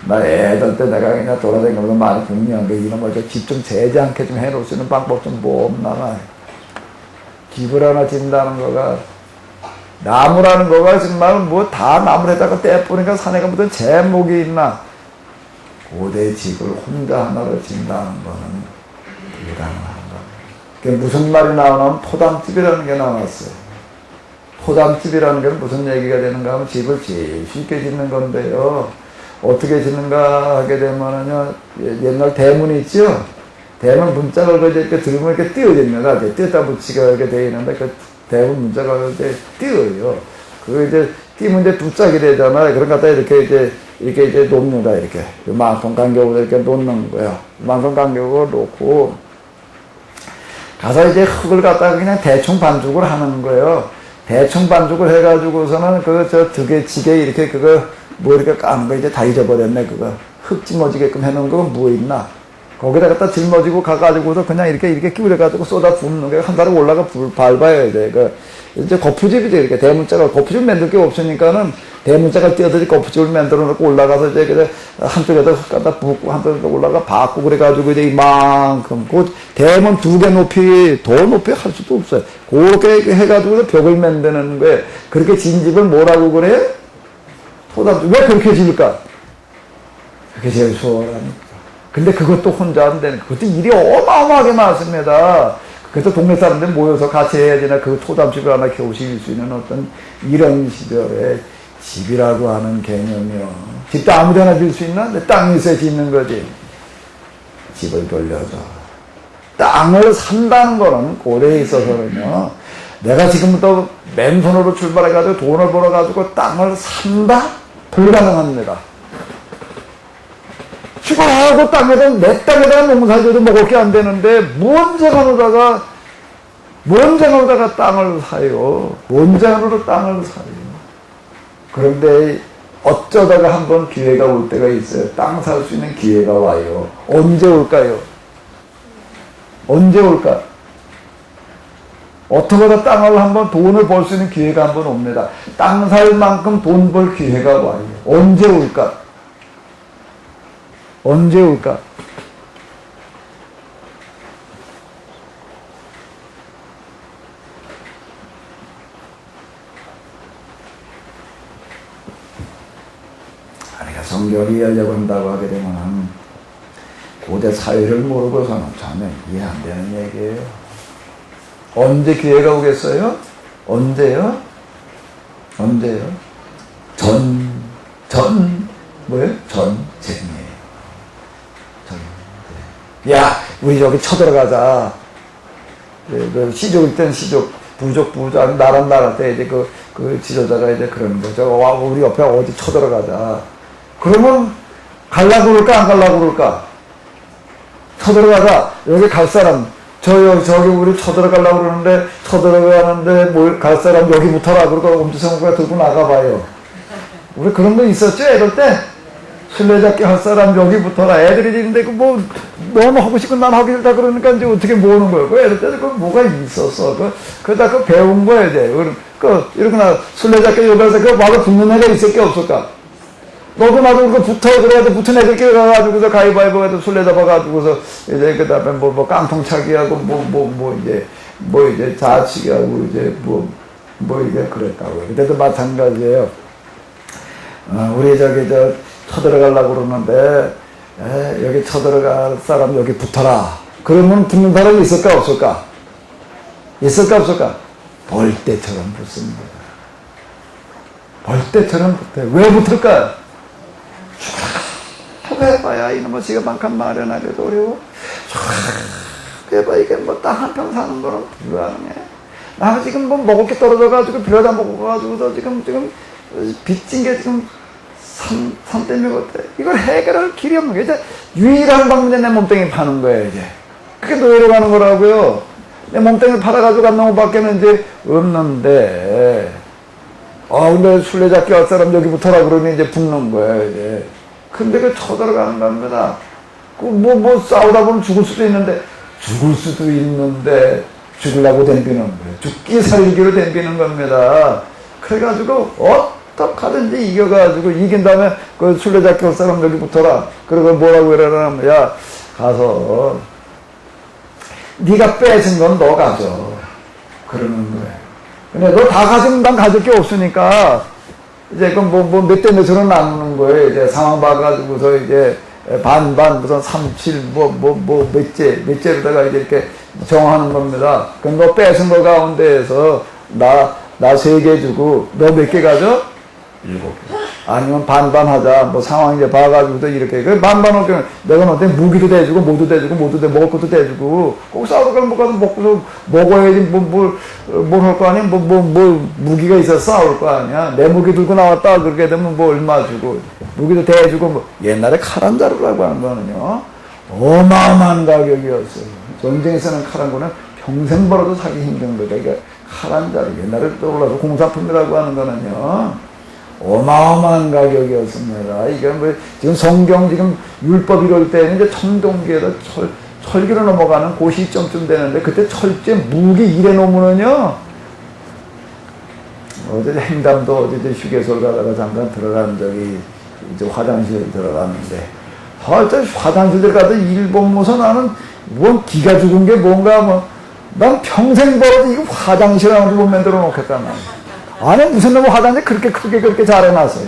A: 나 애들 때 내가 그냥 돌아다니면서 많이 궁리한 게 이놈을 집 좀 새지 않게 좀 해놓을 수 있는 방법 좀 뭐 없나. 집을 하나 짓는다는 거가 나무라는 거가 정말 뭐 다 나무에다가 떼뿌니까 산에가 무슨 제목이 있나. 고대 집을 혼자 하나로 짓는다는 거는 불가능한 거. 그게 무슨 말이 나오냐면 포담집이라는 게 나왔어요. 포담집이라는 게 무슨 얘기가 되는가 하면 집을 제일 쉽게 짓는 건데요. 어떻게 짓는가 하게 되면은요, 옛날 대문이 있죠? 대문 문짝을 이렇게 들으면 이렇게 띄어집니다. 띄었다 붙이가 이렇게 되어 있는데, 그 대문 문짝을 이제 띄어요. 그 이제 띄면 이제 두 짝이 되잖아요. 그런 것 갖다 이렇게 이제 놓습니다. 이렇게. 만성 간격으로 이렇게 놓는 거예요. 만성 간격으로 놓고, 가서 이제 흙을 갖다가 그냥 대충 반죽을 하는 거예요. 대충 반죽을 해가지고서는 득에 지게 이렇게 뭐 이렇게 까는 거 이제 다 잊어버렸네, 그거. 흙 짊어지게끔 해놓은 거 뭐 있나? 거기다 갖다 짊어지고 가가지고서 그냥 이렇게 끼우려가지고 쏟아 붓는 게 한 달에 올라가 밟아야 돼. 이제 거푸집이죠, 이렇게. 대문짝을, 거푸집 만들 게 없으니까는 대문짝을 띄어들이 거푸집을 만들어 놓고 올라가서 이제 그래 한쪽에다 흙 갖다 붓고 한쪽에다 올라가 받고 그래가지고 이제 이만큼. 그 대문 2개 높이, 더 높이 할 수도 없어요. 그렇게 해가지고 벽을 만드는 거예요. 그렇게 진 집을 뭐라고 그래? 왜 그렇게 지을까? 그게 제일 수월하니까. 근데 그것도 혼자 안 되는, 그것도 일이 어마어마하게 많습니다. 그래서 동네 사람들 모여서 같이 해야 되나, 그 토담집을 하나 겨우 지을 수 있는 어떤 이런 시절에 집이라고 하는 개념이요. 집도 아무 데나 지을 수 있나? 근데 땅이 있어야 짓는 거지. 집을 돌려서. 땅을 산다는 거는 고려에 있어서는요. 내가 지금부터 맨손으로 출발해가지고 돈을 벌어가지고 땅을 산다? 불가능합니다. 죽어하고 내 땅에다가 농사져도 먹을 게 안 되는데, 뭔 재간으로다가 땅을 사요. 뭔 재간으로 땅을 사요. 그런데 어쩌다가 한번 기회가 올 때가 있어요. 땅 살 수 있는 기회가 와요. 언제 올까요? 언제 올까? 어떻게 하다 땅을 한번 돈을 벌 수 있는 기회가 한번 옵니다. 땅 살 만큼 돈 벌 기회가 와요. 언제 올까? 언제 올까? 그러니까 성경이 이해하려고 한다고 하게 되면 고대 사회를 모르고서는 전혀 이해 안 되는 얘기예요. 언제 기회가 오겠어요? 언제요? 언제요? 뭐예요? 전쟁이에요. 야, 우리 저기 쳐들어가자. 그 시족일 땐 시족, 부족, 나라 때 이제 그 지도자가 이제 그러는 거죠. 와, 우리 옆에 어디 쳐들어가자. 그러면 갈라고 그럴까, 안 갈라고 그럴까? 쳐들어가자. 여기 갈 사람, 저기 우리 쳐들어가려고 그러는데, 쳐들어가는데, 갈 사람 여기부터라. 그러고 엄지성구가 들고 나가봐요. 우리 그런 거 있었죠, 애들 때? 술래잡기 할 사람 여기 붙어라. 애들이 있는데 그 뭐 너무 하고 싶고 난 하기 싫다 그러니까 이제 어떻게 모으는 거예요. 그 애들 때는 그 뭐가 있었어. 그다 그 배운 거야 이제. 이렇게나 술래잡기 여기서 그 와서 붙는 애가 있을 게 없을까? 너도 나도 그 붙어 그래가지고 붙은 애들끼리 가가지고서 가위바위보 해서 술래 잡아가지고서 이제 그다음에 뭐 깡통차기하고 뭐 이제 자치기하고 이제 뭐 이제 그랬다고. 그때도 마찬가지예요. 우리 저 쳐들어가려고 그러는데 여기 쳐들어갈 사람 여기 붙어라. 그러면 붙는 사람이 있을까 없을까? 있을까 없을까? 벌떼처럼 붙습니다. 벌떼처럼 붙어요. 왜 붙을까? 해봐야 이놈의 지가 만큼 마련하기도 어려워. 해봐 이게 뭐 땅 한 평 사는 거는 불가능해. 나 지금 뭐 먹을 게 떨어져가지고 빌려다 먹어가지고서 지금 빚진 게 지금 산 때문에 어때? 이걸 해결할 길이 없는 게 이제 유일한 방법이 내 몸뚱이 파는 거예요 이제. 그게 노예로 가는 거라고요. 내 몸뚱이를 팔아가지고 간 놈밖에는 이제 없는데. 근데 술래잡기 할 사람 여기 붙어라 그러니 이제 붙는 거예요 이제. 근데 그 쳐들어가는 겁니다. 뭐 싸우다 보면 죽을 수도 있는데 죽으려고 덤비는 거예요. 죽기 살기로 덤비는 겁니다. 그래가지고 어떡하든지 이겨가지고 이긴 다음에 그 술래잡기 할 사람 여기 붙어라. 그리고 뭐라고 이러냐면 야 가서 네가 뺏은 건 너 가져. 그러는 거예요. 근데 너 다 가지면 난 가질 게 없으니까 이제 그 몇 대 몇으로 나누는 거예요. 이제 상황 봐가지고서 이제 반 무슨 37 몇째로다가 이제 이렇게 정하는 겁니다. 그럼 너 뺏은 거 가운데에서 나 3개 주고 너 몇 개 가져? 7개. 아니면 반반 하자. 뭐 상황 이제 봐가지고도 이렇게. 그 반반을 내가 너한테 무기도 대주고, 뭐도 대주고, 먹을 것도 대주고, 꼭 싸우러 가면 먹어야지, 뭘 할 거 아니야? 무기가 있어서 싸울 거 아니야? 내 무기 들고 나왔다. 그렇게 되면 뭐 얼마 주고, 무기도 대주고, 옛날에 칼 한 자루라고 하는 거는요, 어마어마한 가격이었어요. 전쟁에서는 칼 한 거는 평생 벌어도 사기 힘든 거다. 그러니까 칼 한 자루. 옛날에 떠올라서 공산품이라고 하는 거는요, 어마어마한 가격이었습니다. 이게 뭐, 지금 성경 지금 율법 이럴 때는 이제 청동기에다 철기로 넘어가는 그 시점쯤 되는데, 그때 철제 무기 일해 놓으면은요, 어제 행담도 어제 휴게소를 가다가 잠깐 들어간 적이, 이제 화장실 들어갔는데, 화장실 들어가도 일본 모서 나는 뭔 기가 죽은 게 뭔가 난 평생 벌어도 이거 화장실 하나 좀 만들어 놓겠다, 난. 아니, 무슨 놈의 화장실 그렇게 크게 그렇게 잘 해놨어.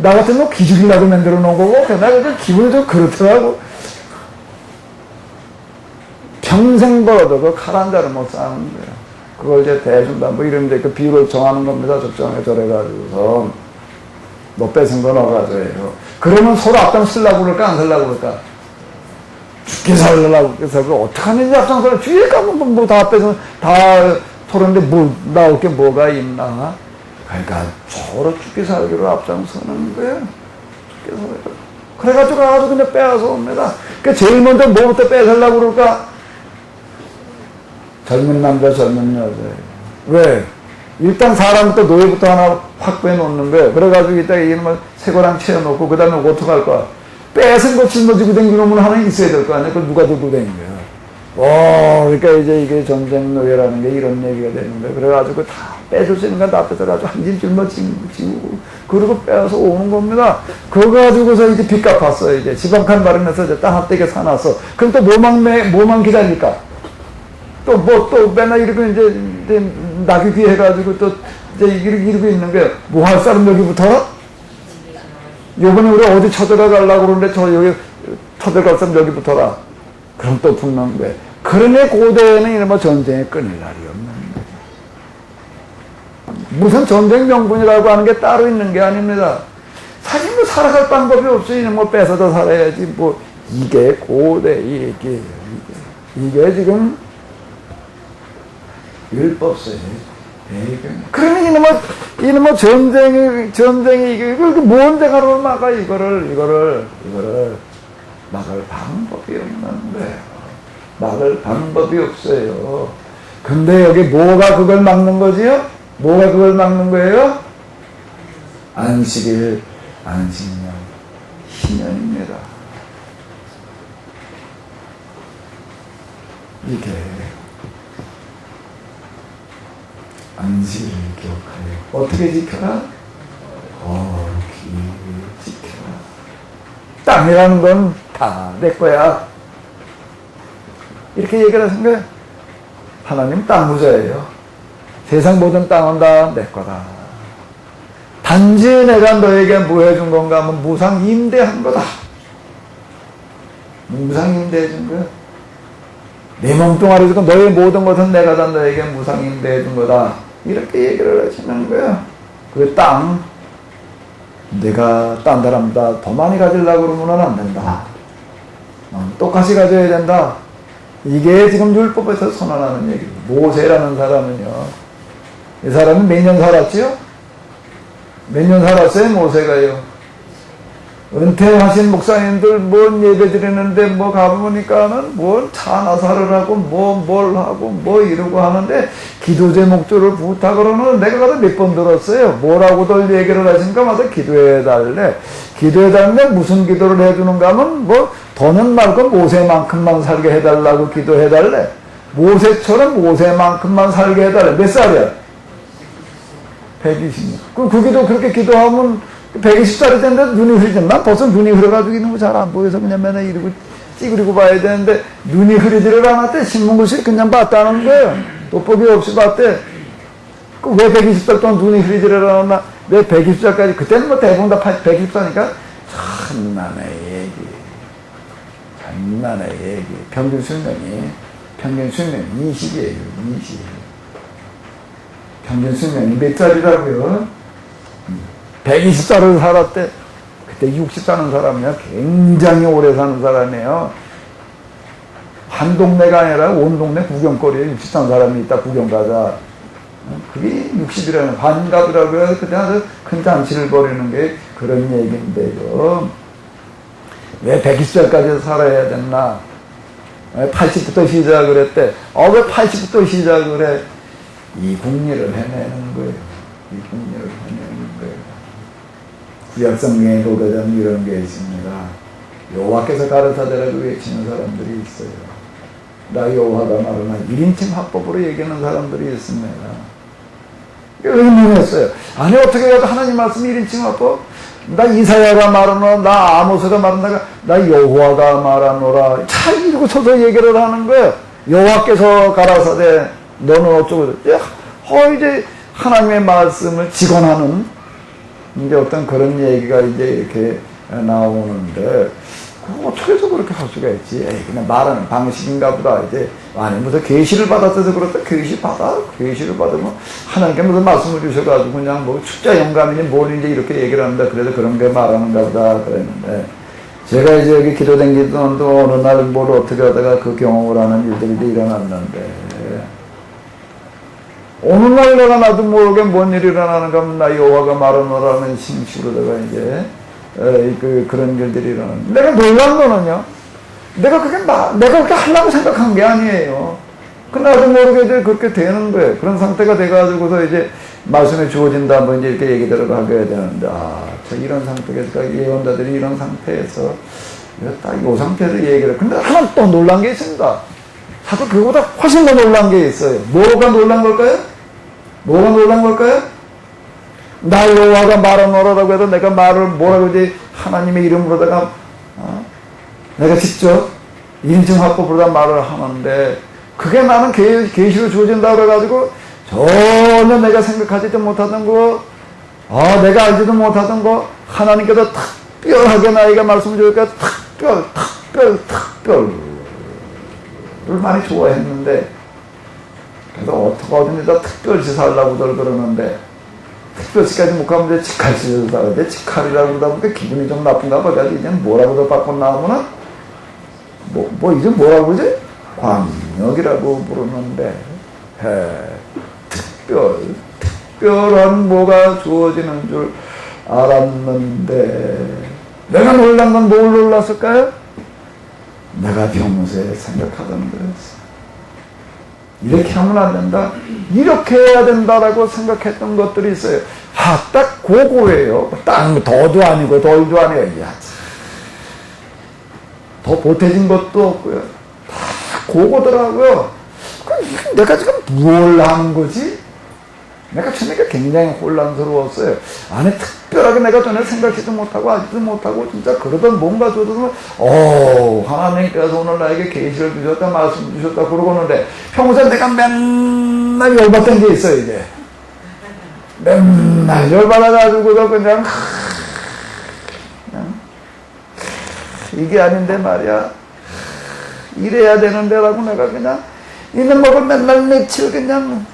A: 나 같은 놈 기죽이려고 만들어 놓은 거고, 나 기분이 좀 그렇더라고. 평생 벌어도 그 칼 한 자를 못 싸는 거야. 그걸 이제 대준다, 이런 데 그 비율을 정하는 겁니다. 적정하게 저래가지고서. 너 뺏은 거 너가 줘요. 그러면 서로 앞장 쓰려고 그럴까, 안 쓰려고 그럴까? 죽게 살려고 그래서 어떡하는지 앞장서려. 뒤에 가면 다 뺏으면 다 토론데 나올 게 뭐가 있나? 그러니까 서로 죽기 살기로 앞장서는 거예요. 죽기 살기로. 그래가지고 그냥 빼앗아 옵니다. 그러니까 제일 먼저 뭐부터 뺏으려고 그럴까? 젊은 남자, 젊은 여자예요. 왜? 일단 사람부터 노예부터 하나 확보해 놓는 거예요. 그래가지고 이따 이놈을 새거랑 채워놓고 그 다음에 어떡할 거야? 뺏은 거 짊어지고 댕기는 놈은 하나 있어야 될 거 아니야? 그걸 누가 들고 댕긴 거야? 그러니까 이제 이게 전쟁 노예라는 게 이런 얘기가 되는 거예요. 그래가지고 다 뺏을 수 있는 건 다 뺏어가지고 한 집 짊어지고, 그리고 빼서 오는 겁니다. 그거 가지고서 이제 빚 갚았어요. 이제 집 한 칸 마련해서 이제 땅 한대게 사놨어. 그럼 또 뭐만 기다릴까? 또 맨날 이렇게 이제 낙이 해가지고 또 이제 이러고 있는 거예요. 뭐 할 사람 여기부터? 요번에 우리 어디 쳐들어가려고 그러는데 여기 쳐들어갈 사람 여기부터라. 그럼 또 붙는 거예요. 그러니 고대에는 이런 전쟁에 끊을 날이 없는 거예요. 무슨 전쟁 명분이라고 하는 게 따로 있는 게 아닙니다. 사실 살아갈 방법이 없어요. 이런 뺏어서 살아야지. 이게 고대의 얘기예요. 이게 지금 율법서예요. 그러면 이놈의 전쟁이 이걸 뭔데 가로를 막아, 이거를 막을 방법이 없는데. 막을 방법이 없어요. 근데 여기 뭐가 그걸 막는 거지요? 뭐가 그걸 막는 거예요? 안식일 안식년, 희년입니다. 이게 안식을 기억하여 어떻게 지켜라? 거룩히 지켜라. 땅이라는 건 다 내 거야. 이렇게 얘기를 하신 거예요. 하나님 땅 부자예요. 세상 모든 땅은 다 내 거다. 단지 내가 너에게 뭐 해준 건가 하면 무상 임대한 거다. 무상 임대해준 거야. 내 몸뚱아리 주고 너의 모든 것은 내가 다 너에게 무상 임대해준 거다. 이렇게 얘기를 하시는 거야. 그 땅, 내가 딴 사람보다 더 많이 가지려고 그러면 안 된다. 똑같이 가져야 된다. 이게 지금 율법에서 선언하는 얘기예요. 모세라는 사람은요. 이 사람은 몇 년 살았지요? 몇 년 살았어요, 모세가요? 은퇴하신 목사님들 뭔 예배 드리는데 뭐 가보니까는 뭔 차나사를 하고 뭘 하고 뭐 이러고 하는데 기도 제목들을 부탁으로는 내가 가서 몇 번 들었어요. 뭐라고들 얘기를 하시니까 와서 기도해달래. 기도해달래 무슨 기도를 해주는가 하면 뭐 더는 말고 모세만큼만 살게 해달라고 기도해달래. 모세처럼 모세만큼만 살게 해달래. 몇 살이야? 120년. 그 기도 그렇게 기도하면 120살이 됐는데 눈이 흐리지. 난 벌써 눈이 흐려가지고 있는 거 잘 안 보여서 그냥 맨날 이러고 찌그리고 봐야 되는데 눈이 흐리지를 않았대. 신문글씨 그냥 봤다는 거예요. 돋보기 없이 봤대. 왜 120살 동안 눈이 흐리지를 않았나? 왜 120살까지, 그때는 뭐 대부분 다 120살이니까 장난의 얘기. 장난의 얘기. 평균 수명이 20이에요. 20. 평균 수명이 몇 살이라고요? 120살을 살았대. 그때 60 사는 사람이야. 굉장히 오래 사는 사람이에요. 한 동네가 아니라 온 동네 구경거리에 60 사는 사람이 있다. 구경 가자. 그게 60이라는 환갑이라고 해서 그때 아주 큰 잔치를 벌이는 게 그런 얘기인데요. 왜 120살까지 살아야 됐나? 80부터 시작을 했대. 왜 80부터 시작을 해? 이 국리를 해내는 거예요. 이 국리를 해내는 거예요. 구약성경에 보거든 이런 게 있습니다. 여호와께서 가르사대라고 외치는 사람들이 있어요. 나 여호와가 말하나 1인칭 합법으로 얘기하는 사람들이 있습니다. 의문했어요. 아니 어떻게 해도 하나님 말씀 1인칭 합법? 나 이사야가 말하노라, 나 아모스가 말한다가 나 여호와가 말하노라. 잘 이러고 서서 얘기를 하는 거예요. 여호와께서 가라사대 너는 어쩌고 이제 하나님의 말씀을 직언하는 이제 어떤 그런 얘기가 이제 이렇게 나오는데, 그거 어떻게 해서 그렇게 할 수가 있지? 그냥 말하는 방식인가 보다. 이제, 아니, 무슨 계시를 받았어서 그렇다. 계시를 받으면 하나님께 무슨 말씀을 주셔가지고 그냥 뭐 축자 영감이니 뭘 이제 이렇게 얘기를 합니다. 그래서 그런 게 말하는가 보다. 그랬는데, 제가 이제 여기 기도 댕기던 또 어느 날 뭘 어떻게 하다가 그 경험을 하는 일들이 일어났는데, 어느 날 내가 나도 모르게 뭔 일이 일어나는가 하면 나 여호와가 말하노라는 싱식으로다가 이제 그런 일들이 일어나는데, 내가 놀란 거는요, 내가 그렇게 하려고 생각한 게 아니에요. 그 나도 모르게 이제 그렇게 되는 거예요. 그런 상태가 돼가지고서 이제 말씀에 주어진다 뭐 이제 이렇게 얘기들을 하게 되는데, 저 이런 상태에서 예언자들이 이런 상태에서 딱 이 상태에서 얘기를. 근데 하나 또 놀란 게 있습니다. 자꾸 그거보다 훨씬 더 놀란 게 있어요. 뭐가 놀란 걸까요? 나 여호와가 말하노라라고 해도 내가 말을 뭐라고 하지? 하나님의 이름으로다가 내가 직접 인증 합법으로다 말을 하는데, 그게 나는 계시로 주어진다고 그래가지고 전혀 내가 생각하지도 못하던 거, 내가 알지도 못하던 거, 하나님께서 특별하게 나에게 말씀을 주니까 특별을 많이 좋아했는데, 그래서 어디다 특별시 살라고들 그러는데, 특별시까지 못 가면 이제 직할시에서 살아야 직할이라고 그러다 보니까 기분이 좀 나쁜가 봐. 그래서 이제 뭐라고도 바꿔 나오면은, 이제 뭐라고 그러지? 광역이라고 부르는데, 특별한 뭐가 주어지는 줄 알았는데, 내가 놀란 건 뭘 놀랐을까요? 내가 병무새 생각하던 거였어. 이렇게 하면 안 된다. 이렇게 해야 된다라고 생각했던 것들이 있어요. 딱 그거예요. 딱 더도 아니고 덜도 아니고. 야, 더 보태진 것도 없고요. 다 그거더라고요. 내가 지금 뭘 하는 거지? 내가 처음에 굉장히 혼란스러웠어요. 안에 특별하게 내가 전에 생각지도 못하고 하지도 못하고 진짜 그러던 뭔가 저도 하나님께서 오늘 나에게 계시를 주셨다 말씀 주셨다 그러고 있는데 평소에 내가 맨날 열받던 게 있어요. 이제 맨날 열받아가지고도 그냥 이게 아닌데 말이야 이래야 되는데라고 내가 그냥 있는 먹을 맨날 며칠 그냥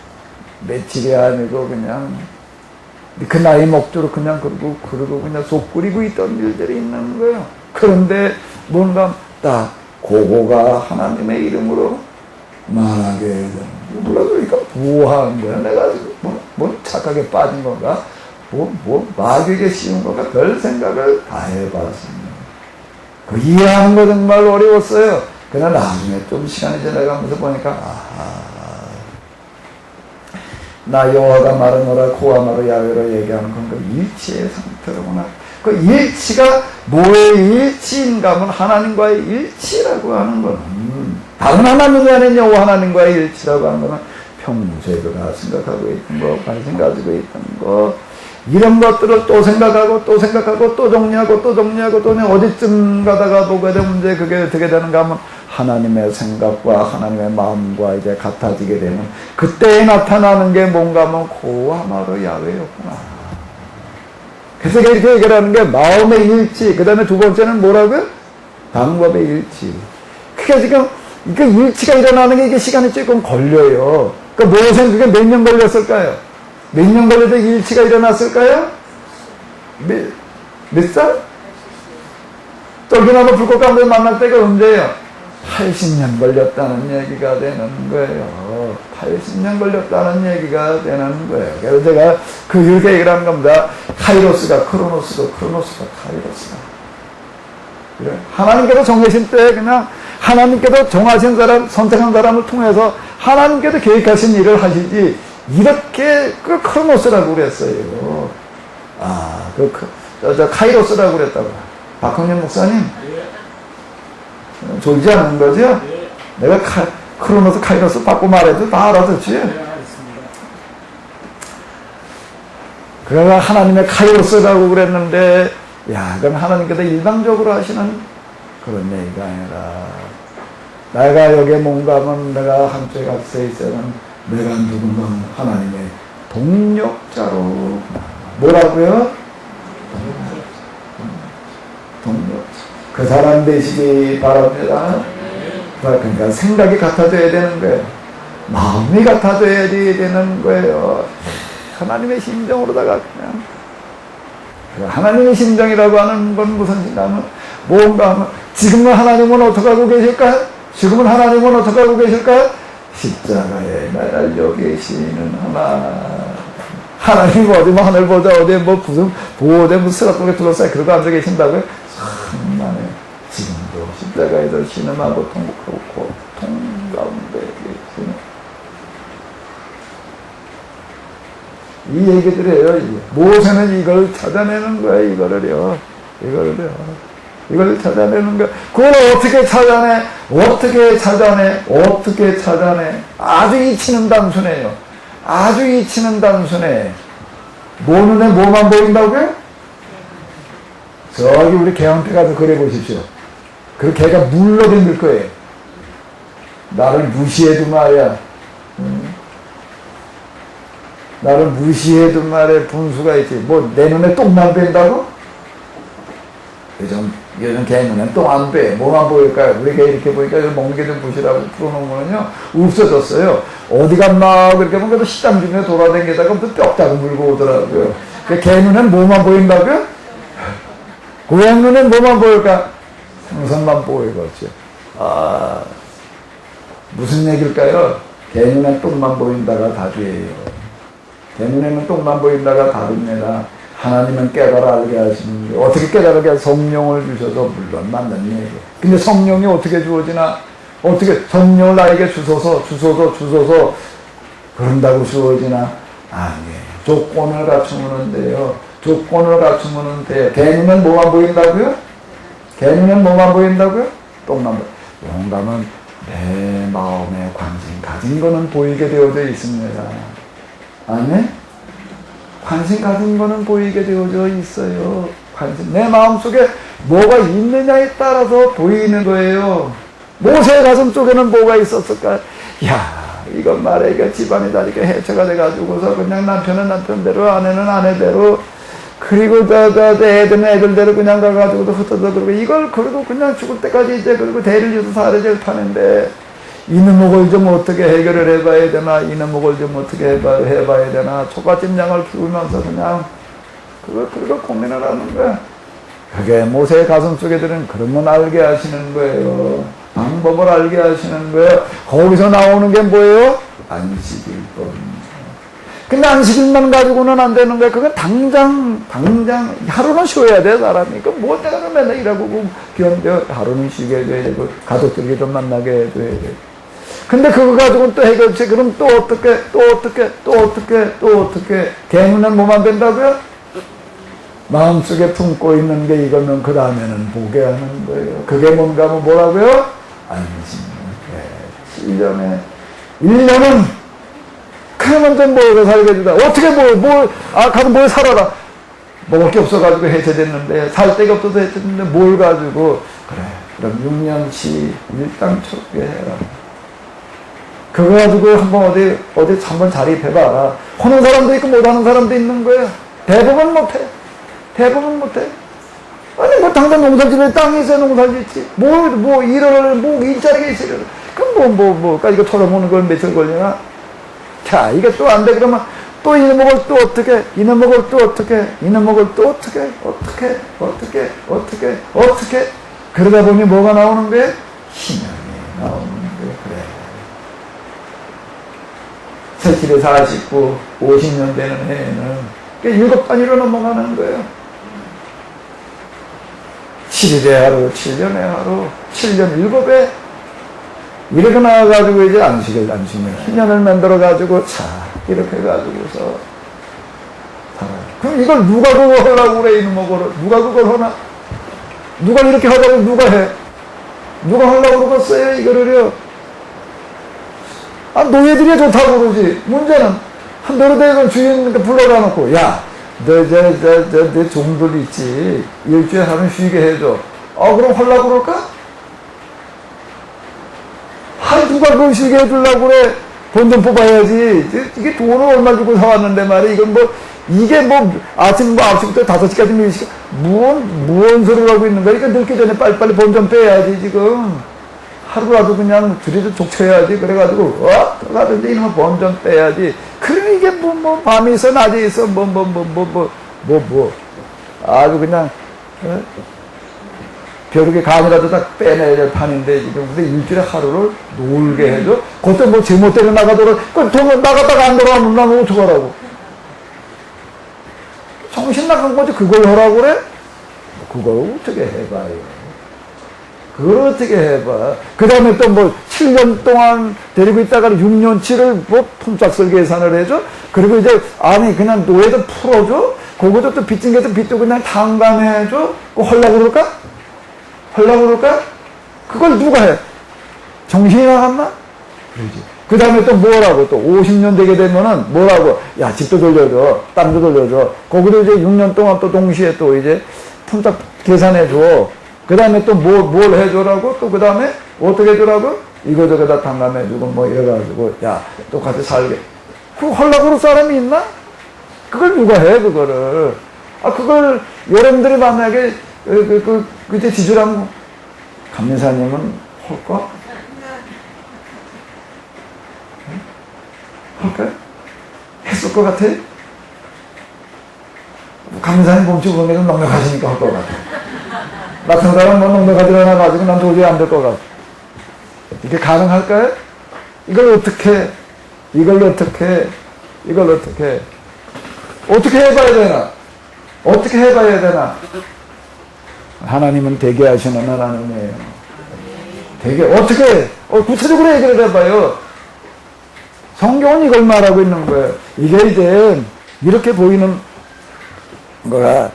A: 며칠이 아니고 그냥 그 나이 먹도록 그냥 그러고 그냥 속 끓이고 있던 일들이 있는 거예요. 그런데 뭔가 딱 그거가 하나님의 이름으로 말하게 되는 몰라도 그러니까 부호한 거야. 내가 뭐 착하게 빠진 건가 마귀에게 씌운 건가 별 생각을 다 해봤습니다. 그 이해하는 거 정말 어려웠어요. 그러나 나중에 좀 시간이 지나가면서 보니까 나 여호와가 말하노라 코아마로 야외로 얘기하는 건 그 일치의 상태로구나. 그 일치가 뭐의 일치인가 하면 하나님과의 일치라고 하는 거는 다른 하나님이 아닌 여호와 하나님과의 일치라고 하는 거는 평소에 그가 생각하고 있던 거 관심 가지고 있던 거 이런 것들을 또 생각하고 또 생각하고 또 정리하고 또 정리하고 또 어디쯤 가다가 보게 되면 이제 그게 어떻게 되는가 하면 하나님의 생각과 하나님의 마음과 이제 같아지게 되는 그때에 나타나는 게 뭔가 하면 고아마로 야외였구나. 그래서 이렇게 얘기를 하는 게 마음의 일치, 그 다음에 두 번째는 뭐라고요? 방법의 일치. 그게 지금 이게 일치가 일어나는 게 이게 시간이 조금 걸려요. 그러니까 무엇은 그게 몇 년 걸렸을까요? 몇 년 걸려서 일치가 일어났을까요? 몇 살? 떡이나무 불꽃감을 만날 때가 언제예요? 80년 걸렸다는 얘기가 되는 거예요. 80년 걸렸다는 얘기가 되는 거예요. 그래서 제가 그 이렇게 얘기를 하는 겁니다. 카이로스가 크로노스고 크로노스가 카이로스가. 그래. 하나님께서 정하신 때 그냥 하나님께서 정하신 사람, 선택한 사람을 통해서 하나님께서 계획하신 일을 하시지 이렇게 그 크로노스라고 그랬어요. 저 카이로스라고 그랬다고. 박흥림 목사님. 졸지 않는 거죠? 내가 크로노스 카이로스 바꾸 말해도 다 알아듣지? 그가 하나님의 카이로스라고 그랬는데 그건 하나님께서 일방적으로 하시는 그런 얘기가 아니라 내가 여기에 뭔가 하면 내가 한쪽에 서 있어는 내가 누군가 하나님의 동력자로 뭐라고요? 동력자. 그 사람 되시기 바랍니다. 그러니까 생각이 같아져야 되는 거예요. 마음이 같아져야 되는 거예요. 하나님의 심정으로다가 그냥 하나님의 심정이라고 하는 건 무슨 심정이냐면 뭔가 하면 지금은 하나님은 어떻게 하고 계실까요? 지금은 하나님은 어떻게 하고 계실까요? 십자가에 매달려 계시는 하나님 어디 뭐 하늘 보자 어디 뭐 무슨 보호대 무슨 스라통에 둘러싸여 그러고 앉아 계신다고요? 참만해. 지금도 십자가에서 신음하고 통곡하고 고통 가운데 계시는 이 얘기들이에요. 모세는 이걸 찾아내는 거예요. 이걸 찾아내는 거야. 그걸 어떻게 찾아내? 어떻게 찾아내? 아주 이치는 단순해요. 아주 이치는 단순해. 뭐 눈에 뭐만 보인다고요? 저기 우리 개항태 가서 그래 보십시오. 그 개가 물러댕길 거예요. 나를 무시해도 말이야. 나를 무시해도 말이야. 분수가 있지. 뭐 내 눈에 똥만 보인다고? 요즘 개 눈에 똥 안 빼. 뭐만 보일까요? 우리 개 이렇게 보니까 먹는 게 좀 부시라고 풀어놓은 거는요, 없어졌어요. 어디 갔나, 그렇게 보면 시장 중에 돌아다니다가 무슨 뼈다가 물고 오더라고요. 개 눈엔 뭐만 보인다고요? 고양 눈엔 뭐만 보일까? 생선만 보이겠죠. 무슨 얘기일까요? 개 눈엔 똥만 보인다가 답이에요. 개 눈에는 똥만 보인다가 답입니다. 하나님은 깨달아 알게 하시는 게 어떻게 깨달게 성령을 주셔서 물론 맞는 얘기. 근데 성령이 어떻게 주어지나? 어떻게 성령을 나에게 주소서 그런다고 주어지나? 아니에요. 조건을 갖추면 돼요. 조건을 갖추면 돼요. 개눈은 뭐만 보인다고요? 개눈은 뭐만 보인다고요? 똥만 보여. 영감은 내 마음에 관심 가진 거는 보이게 되어져 있습니다. 아니? 관심 가진 거는 보이게 되어져 있어요. 관심. 내 마음속에 뭐가 있느냐에 따라서 보이는 거예요. 모세의 가슴 속에는 뭐가 있었을까? 야, 이건 말해, 이거 집안이 다 이렇게 해체가 돼가지고서 그냥 남편은 남편대로, 아내는 아내대로, 그리고 애들은 애들대로 그냥 가가지고도 흩어져 그러고, 이걸 그래도 그냥 죽을 때까지 이제 그리고 대를 이어서 살아야 판인데, 이놈목을 좀 어떻게 해결을 해봐야 되나, 이놈목을 좀 어떻게 해봐야 되나, 초가집 양을 키우면서 그냥, 그리고 고민을 하는 거야. 그게 모세의 가슴 속에 들은 그런 건 알게 하시는 거예요. 방법을 알게 하시는 거예요. 거기서 나오는 게 뭐예요? 안식일법. 근데 안식일만 가지고는 안 되는 거예요. 그건 당장 하루는 쉬어야 돼, 사람이. 그 뭐 내가 맨날 일하고 귀한데 하루는 쉬게 해줘야 되고 가족들이 좀 만나게 해줘야 돼. 근데 그거 가지고는 또 해결책. 그럼 또 어떻게 개눈은 뭐만 된다고요? 마음속에 품고 있는 게 이거면 그 다음에는 보게 하는 거예요. 그게 뭔가 하면 뭐라고요? 안심. 1년은 그러면 좀 먹어 살게 해주다. 어떻게 가서 뭘 살아라. 먹을 게 없어가지고 해체됐는데, 살 데가 없어서 해체됐는데, 뭘 가지고, 그래, 그럼 6년치 일당초게 해라. 그거 가지고 어디 한번 자립해봐라. 하는 사람도 있고 못하는 사람도 있는 거예요. 대부분 못해. 아니, 당장 농사지를 땅에 있어야 농사짓지. 일자리가 있어야. 그럼 이거 털어보는 걸 며칠 걸리나? 자, 이게 또 안 돼. 그러면 또 이놈을 또 어떻게? 그러다 보니 뭐가 나오는 거예요? 희망이 나오는 거예요. 그래. 새끼를 49, 50년 되는 해에는 7단위로 넘어가는 거예요. 7일의 하루, 7년의 하루, 7년 7에 이렇게 나와가지고 이제 안식일, 희년을 만들어가지고, 자, 이렇게 해가지고서 살아요. 그럼 이걸 누가 그거 하려고 그래, 이놈의 누가 그걸 하나? 누가 이렇게 하자고 누가 해? 누가 하려고 그러겠어요, 이거를요? 노예들이 좋다고 그러지. 문제는, 한 노래대에서 주인 불러다 놓고, 야, 내 종들 있지. 일주일에 하루 쉬게 해줘. 그럼 하려고 그럴까? 누가 그걸 쉬게 해주려고 그래? 돈 좀 뽑아야지. 이게 돈을 얼마 주고 사왔는데 말이야. 이게 아침 9시부터 5시까지 밀시켜. 무언 소리를 하고 있는 거야? 그러니까 늦기 전에 빨리빨리 돈 좀 빼야지, 지금. 하루라도 그냥 둘이서 족쳐야지. 그래가지고, 가든지 이놈의 돈 좀 빼야지. 그러니 이게 밤이 있어, 낮이 있어, 아주 그냥, 벼룩의 간이라도 다 빼내야 될 판인데, 지금. 근데 일주일에 하루를 놀게 해줘? 그때 제멋대로 나가더라도, 나갔다가 안 돌아오면 나는 어떡하라고? 정신 나간 거지, 그걸 하라고 그래? 그걸 어떻게 해봐요? 그걸 어떻게 해봐. 그 다음에 또 7년 동안 데리고 있다가 6년치를 통짝설 계산을 해줘? 그리고 이제, 그냥 노예도 풀어줘? 그것도 또 빚진 게도 빚도 그냥 탕감해줘? 그거 하려고 그럴까? 그걸 누가 해? 정신이 나갔나? 그러지. 그 다음에 또 뭐라고, 또 50년 되게 되면은 뭐라고, 야, 집도 돌려줘, 땅도 돌려줘. 거기도 이제 6년 동안 또 동시에 또 이제 통짝 계산해줘. 그 다음에 또 뭘 해줘라고? 또 그 다음에 어떻게 해줘라고? 이거저거 다 탕감해주고 이래가지고, 야, 똑같이 살게. 그거 하려고 그럴 사람이 있나? 그걸 누가 해, 그거를. 그걸 여러분들이 만약에, 그때 지주라면, 감리사님은 할까? 할까요? 했을 것 같아? 감리사님 몸치고 보면 넉넉하시니까 할 것 같아. 같은 사람 넉넉하지 않아가지고 난 도저히 안 될 것 같아. 이게 가능할까요? 이걸 어떻게 해봐야 되나? 하나님은 대개 하시는 하나님이에요. 되게 어떻게 구체적으로 얘기를 해봐요. 성경은 이걸 말하고 있는 거예요. 이게 이제 이렇게 보이는 거가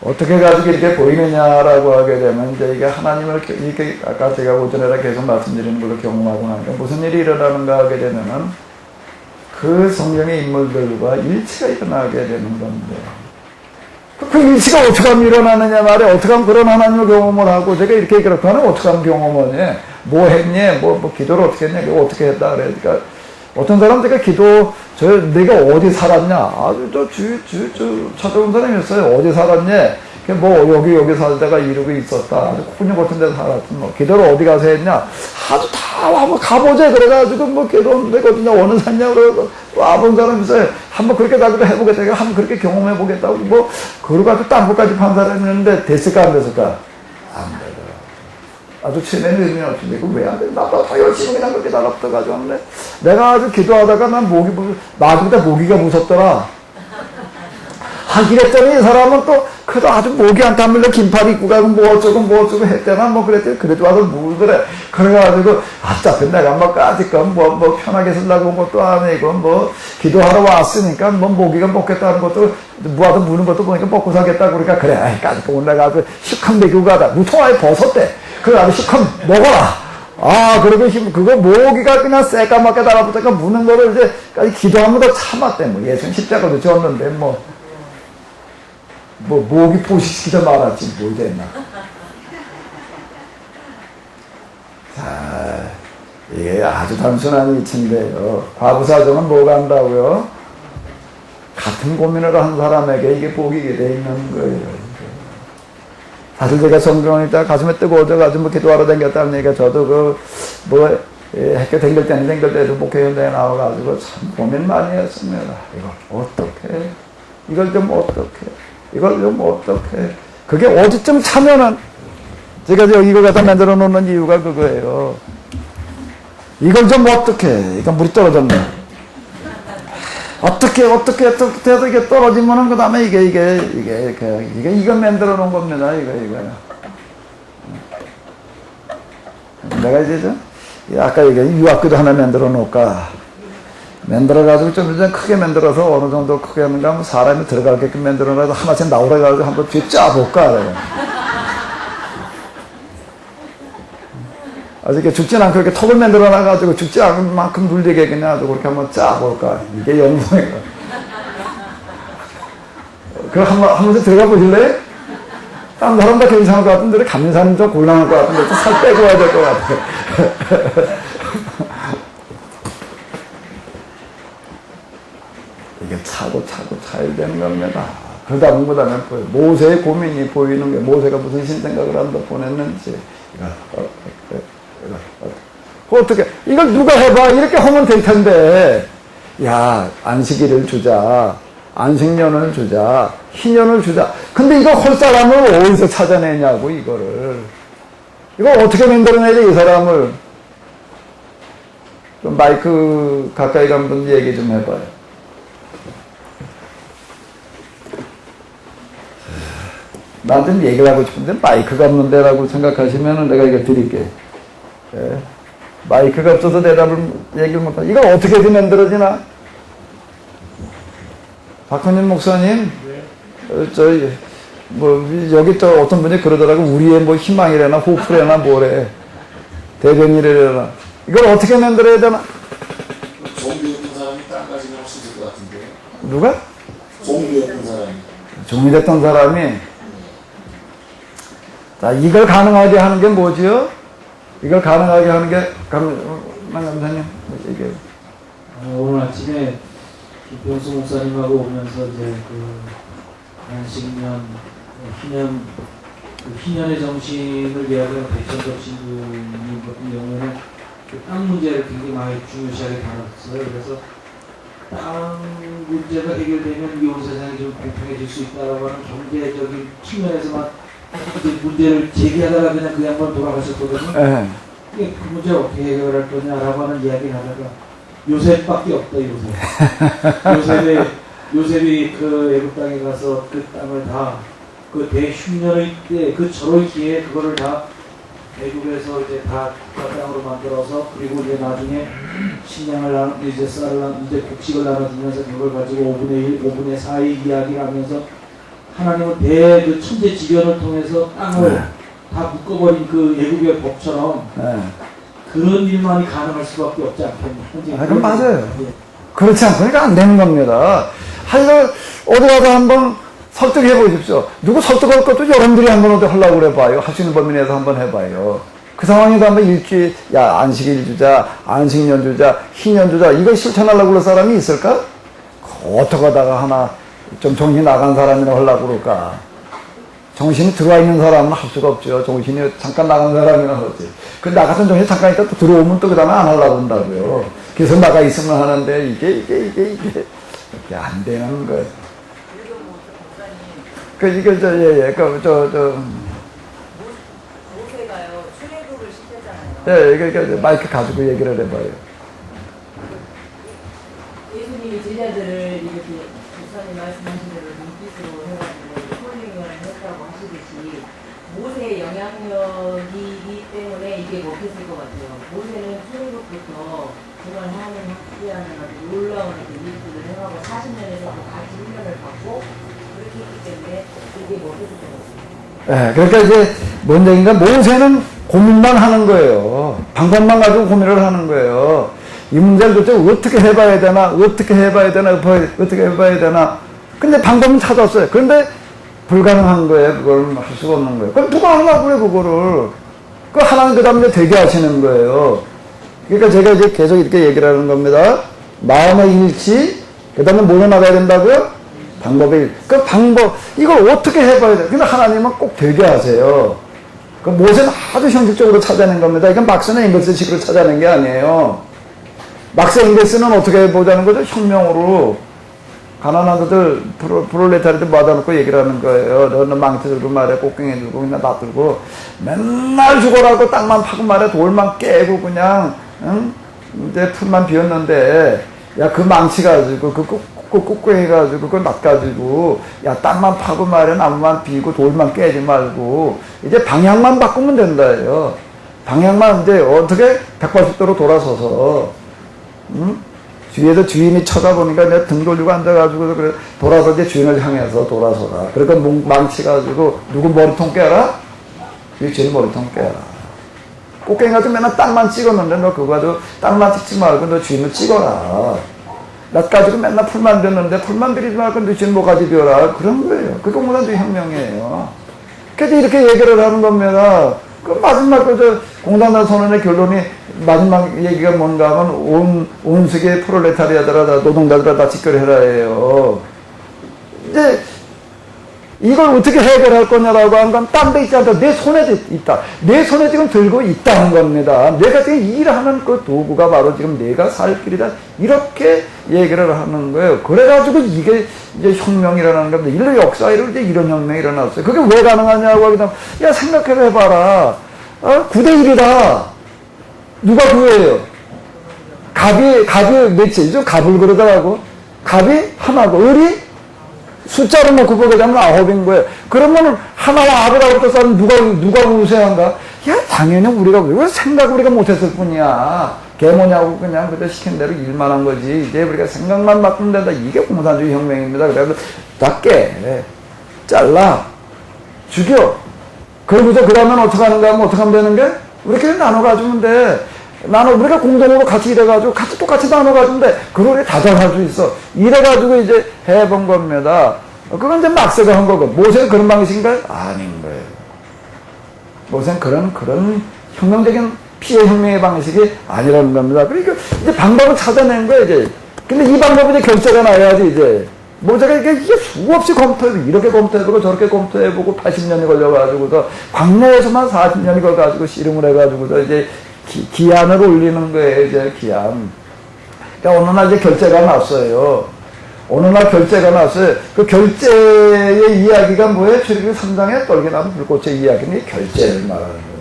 A: 어떻게 가지고 이렇게 보이느냐라고 하게 되면 이제 이게 하나님을 이렇게 아까 제가 오전에 계속 말씀드리는 걸로 경험하고 나니까 무슨 일이 일어나는가 하게 되면은 그 성경의 인물들과 일치가 일어나게 되는 건데 그 일치가 어떻게 하면 일어나느냐 말이야. 어떻게 하면 그런 하나님을 경험을 하고 제가 이렇게 그렇게 하는 어떻게 하면 경험을 해. 뭐 했니? 뭐 기도를 어떻게 했냐? 그거 어떻게 했다 그래. 그러니까 어떤 사람 제가 내가 어디 살았냐? 아주 찾아온 사람이 있어요. 어디 살았냐? 뭐 여기 살다가 이러고 있었다. 아주 코냐 같은 데 살았지. 뭐 기도를 어디 가서 했냐? 아주 다 한번 가보자. 그래가지고 뭐 기도는 거든요. 어느 산냐? 그래서 와본 사람이 있어요. 한번 그렇게 나도 해보겠다. 한번 그렇게 경험해보겠다고 뭐 그러고 딴 것까지 판 사람이 있는데 됐을까 안 됐을까? 안 돼. 아주 체내는 의미 없이 이거 왜 안 돼? 나도 다 열심히 그냥 그렇게 나갔다가지고 하는데 내가 아주 기도하다가 난 나보다 모기가 무섭더라. 이랬더니 이 사람은 또 그래도 아주 모기 안 탐을래 긴팔 입고 가고 뭐 어쩌고 했대나 뭐 그랬더니 그래도 와서 물더래. 그래가지고 어차피 내가 뭐 까짓건 뭐 편하게 쓰려고 것도 아니고 뭐 기도하러 왔으니까 뭐 모기가 먹겠다는 것도 모아서 무는 것도 보니까 먹고 살겠다 그러니까 그래 까짓건 오늘 내가 아주 시커먼 먹이고 가다 무통아에 벗었대. 그래 아주 시커먼 먹어라. 그리고 그거 모기가 그냥 새까맣게 달아붙으니까 무는 거를 이제 기도하면서 참았대. 뭐 예수는 십자가도 졌는데 모기 포식시키자 말았지, 뭘 됐나. 자, 이게 아주 단순한 이치인데요. 과부사정은 뭐가 한다고요? 같은 고민을 한 사람에게 이게 복이게 돼 있는 거예요. 사실 제가 성경을 읽다가 가슴에 뜨거워져가지고 기도하러 다녔다는 얘기가 저도 학교 다닐 때는 다닐 때도 목회연대에 나와가지고 참 고민 많이 했습니다. 이걸 어떻게, 이걸 좀 어떻게. 그게 어디쯤 차면은, 제가 이걸 갖다 만들어 놓는 이유가 그거예요. 이걸 좀 어떻게, 이거 물이 떨어졌네. 어떻게 해서 이게 떨어지면은 그 다음에 이걸 만들어 놓은 겁니다. 이거요. 내가 이제 아까 유학교도 하나 만들어 놓을까. 만들어가지고 좀 크게 만들어서 어느 정도 크게 하는가 하면 사람이 들어가게끔 만들어놔서 하나씩 나오라가지고 한번 뒤에 짜볼까. 아주 이렇게 죽진 않고 이렇게 턱을 만들어놔가지고 죽지 않을 만큼 물리게 그냥 아주 그렇게 한번 짜볼까. 이게 영성이가. 그럼 한번 들어가 보실래요? 딴 사람 다 괜찮을 것 같은데 감리사는 좀 곤란할 것 같은데 또 살 빼고 와야 될 것 같아. 이게 차고 차야 되는 겁니다. 그러다 보면 모세의 고민이 보이는 게 모세가 무슨 신생각을 한다 보냈는지 어떻게 이걸 누가 해봐 이렇게 하면 될 텐데 야 안식일을 주자 안식년을 주자 희년을 주자 근데 이거 할 사람을 어디서 찾아내냐고 이걸 어떻게 만들어내야 돼 이 사람을 좀 마이크 가까이 간 분 얘기 좀 해봐요. 나한테 얘기를 하고 싶은데 마이크가 없는데 라고 생각하시면 내가 이거 드릴게. 예. 마이크가 없어서 얘기를 못하고 이걸 어떻게 만들어지나? 박헌님 목사님, 여기 또 어떤 분이 그러더라고. 우리의 희망이래나 호프래나 뭐래. 대변이래나. 이걸 어떻게 만들어야 되나?
C: 종교했던 사람이 땅까지는 할 수 있을 것 같은데.
A: 누가?
C: 종교했던 사람이.
A: 종이됐던 사람이 자, 이걸 가능하게 하는 게 뭐지요? 이걸 가능하게 하는 게, 감사님, 이게.
D: 오늘 아침에 김병수 목사님하고 오면서 이제 안식년, 희년의 정신을 이야기하는 백천덕 신부님 같은 경우에는 땅 문제를 굉장히 많이 중요시하게 다뤘어요. 그래서 땅 문제가 해결되면 이 온 세상이 좀 공평해질 수 있다라고 하는 경제적인 측면에서만 문제를 제기하다가 그냥 그 양반 돌아가셨거든요. 이게 그 문제 어떻게 해결할 거냐라고 하는 이야기를 하다가 요셉밖에 없다 요셉이 그 애굽 땅에 가서 그 땅을 다 그 대흉년의 때 그 절호의 기회에 그거를 다 애굽에서 이제 다 땅으로 만들어서 그리고 이제 나중에 식량을 나눠 이제 쌀을 이제 곡식을 나눠주면서 그걸 가지고 5분의 1, 5분의 4의 이야기를 하면서 하나님은 그 천재지변을 통해서 땅을 다 묶어버린 그 애굽의 법처럼 그런 일만이 가능할 수밖에 없지 않겠냐.
A: 그럼 맞아요.
D: 예.
A: 그렇지 않으니까 안 되는 겁니다. 하여간 어디 가서 한번 설득해 보십시오. 누구 설득할 것도 여러분들이 한번 어디 하려고 그래봐요. 할 수 있는 범위 내에서 한번 해봐요. 그 상황에도 한번 일주일, 야, 안식일 주자, 안식년 주자, 희년 주자, 이걸 실천하려고 그럴 사람이 있을까? 어떻게 하다가 하나 좀 정신이 나간 사람이나 하려고 그럴까? 정신이 들어와 있는 사람은 할 수가 없죠. 정신이 잠깐 나간 사람이나 하지. 그 나갔던 정신이 잠깐 있다 또 들어오면 또 그 다음에 안 하려고 한다고요. 그래서 나가 있으면 하는데 이게 안 되는 거예요.
E: 모세가요 출애굽을 시켰잖아요.
A: 그러니까 마이크 가지고 얘기를 해봐요.
E: 예수님이 제자들을 이렇게 목사님 말씀하신 대로 눈빛으로 해가지고 홀링을 했다고 하시듯이 모세의 영향력이기 때문에 이게 먹혔을 것 같아요. 모세는 출애굽부터 정말 하나님 함께하는 아주 놀라운 일들을 해가고 40년에서 같이 훈련을 받고 그렇게 했기 때문에 이게 먹혔을 것 같아요.
A: 그러니까 이제 뭔 얘기인가, 모세는 고민만 하는 거예요. 방법만 가지고 고민을 하는 거예요. 이 문제를 도대체 어떻게 해봐야 되나, 어떻게 해봐야 되나. 근데 방법은 찾았어요. 그런데 불가능한 거예요. 그걸 할 수가 없는 거예요. 그럼 누가 하려고 그래, 그거를. 그 하나님 그 다음에 되게 하시는 거예요. 그러니까 제가 이제 계속 이렇게 얘기를 하는 겁니다. 마음의 일치, 그 다음에 뭐로 나가야 된다고요? 방법의 일. 그 방법, 이걸 어떻게 해봐야 돼. 근데 하나님은 꼭 되게 하세요. 그 모세는 아주 형식적으로 찾아낸 겁니다. 이건 막스나 앵글스식으로 찾아낸 게 아니에요. 막스 앵글스는 어떻게 해보자는 거죠? 혁명으로. 가난한 것들, 프롤레타리들 모아놓고 얘기를 하는 거예요. 너는 망치 들고 말해, 꽃갱이 들고, 그냥 나 들고, 맨날 죽어라고 땅만 파고 말해, 돌만 깨고, 그냥, 응? 이제 풀만 비었는데, 야, 그 망치 가지고, 그 꽃갱이 가지고, 그걸 낚가지고, 야, 땅만 파고 말해, 나무만 비고, 돌만 깨지 말고, 이제 방향만 바꾸면 된다예요. 방향만 이제 어떻게 180도로 돌아서서, 응? 뒤에서 주인이 쳐다보니까 내가 등 돌리고 앉아가지고 그래 돌아서 이제 주인을 향해서 돌아서라. 그러니까 망치 가지고 누구 머리통 깨라? 이 주인 머리통 깨라. 꽃갱이 가지고 맨날 땅만 찍었는데 너 그거 가지고 땅만 찍지 말고 너 주인을 찍어라. 나 가지고 맨날 풀만 렸는데 풀만 들이지 말고 너 주인 뭐가지 비워라. 그런 거예요. 그게 공산주의 혁명이에요. 그래서 이렇게 얘기를 하는 겁니다. 그 마지막 공산당 선언의 결론이 마지막 얘기가 뭔가 하면 온 세계 프롤레타리아들아 노동자들아 다 직결해라예요. 이제 이걸 어떻게 해결할 거냐라고 하는 건 딴 데 있지 않다. 내 손에 있다. 내 손에 지금 들고 있다는 겁니다. 내가 지금 일하는 그 도구가 바로 지금 내가 살 길이다. 이렇게 얘기를 하는 거예요. 그래가지고 이게 이제 혁명이 일어나는 겁니다. 인류 역사에도 이제 이런 혁명이 일어났어요. 그게 왜 가능하냐고 하기도 하면, 야, 생각해봐라. 9대1이다. 누가 구해요? 갑이 몇이죠? 갑을 그러더라고. 갑이 하나고, 을이 숫자로 놓고 보게 되면 9인 거예요. 그러면 하나와 아브라고 또 싸는 누가 우세한가? 야, 당연히 우리가 생각 우리가 못했을 뿐이야. 개모냐고 그냥 그때 시킨 대로 일만 한 거지. 이제 우리가 생각만 바꾸면 된다. 이게 공산주의 혁명입니다. 그래서 다 깨, 잘라, 죽여. 그러고서 그 다음엔 어떻게 하는가 하면 어떻게 하면 되는 게? 우리끼리 나눠가주면 돼. 우리가 공동으로 같이 일해가지고, 똑같이 나눠가주면 돼. 그걸 다 잘할 수 있어. 이래가지고 이제 해본 겁니다. 그건 이제 막스가 한 거고. 모세는 그런 방식인가요? 아닌 거예요. 모세는 그런 혁명적인 피해 혁명의 방식이 아니라는 겁니다. 그러니까 이제 방법을 찾아낸 거예요, 이제. 근데 이 방법이 이제 결제가 나야지, 이제. 모세가 이게 수없이 검토해보고, 이렇게 검토해보고, 저렇게 검토해보고, 80년이 걸려가지고서, 광야에서만 40년이 걸려가지고, 씨름을 해가지고서, 이제, 기한을 올리는 거예요, 이제, 기한. 그러니까 어느 날 이제 결제가 났어요. 어느 날 결제가 났어요. 그 결제의 이야기가 뭐예요? 출애굽기 3장에 떨기나무 불꽃의 이야기는 결제를 말하는 겁니다.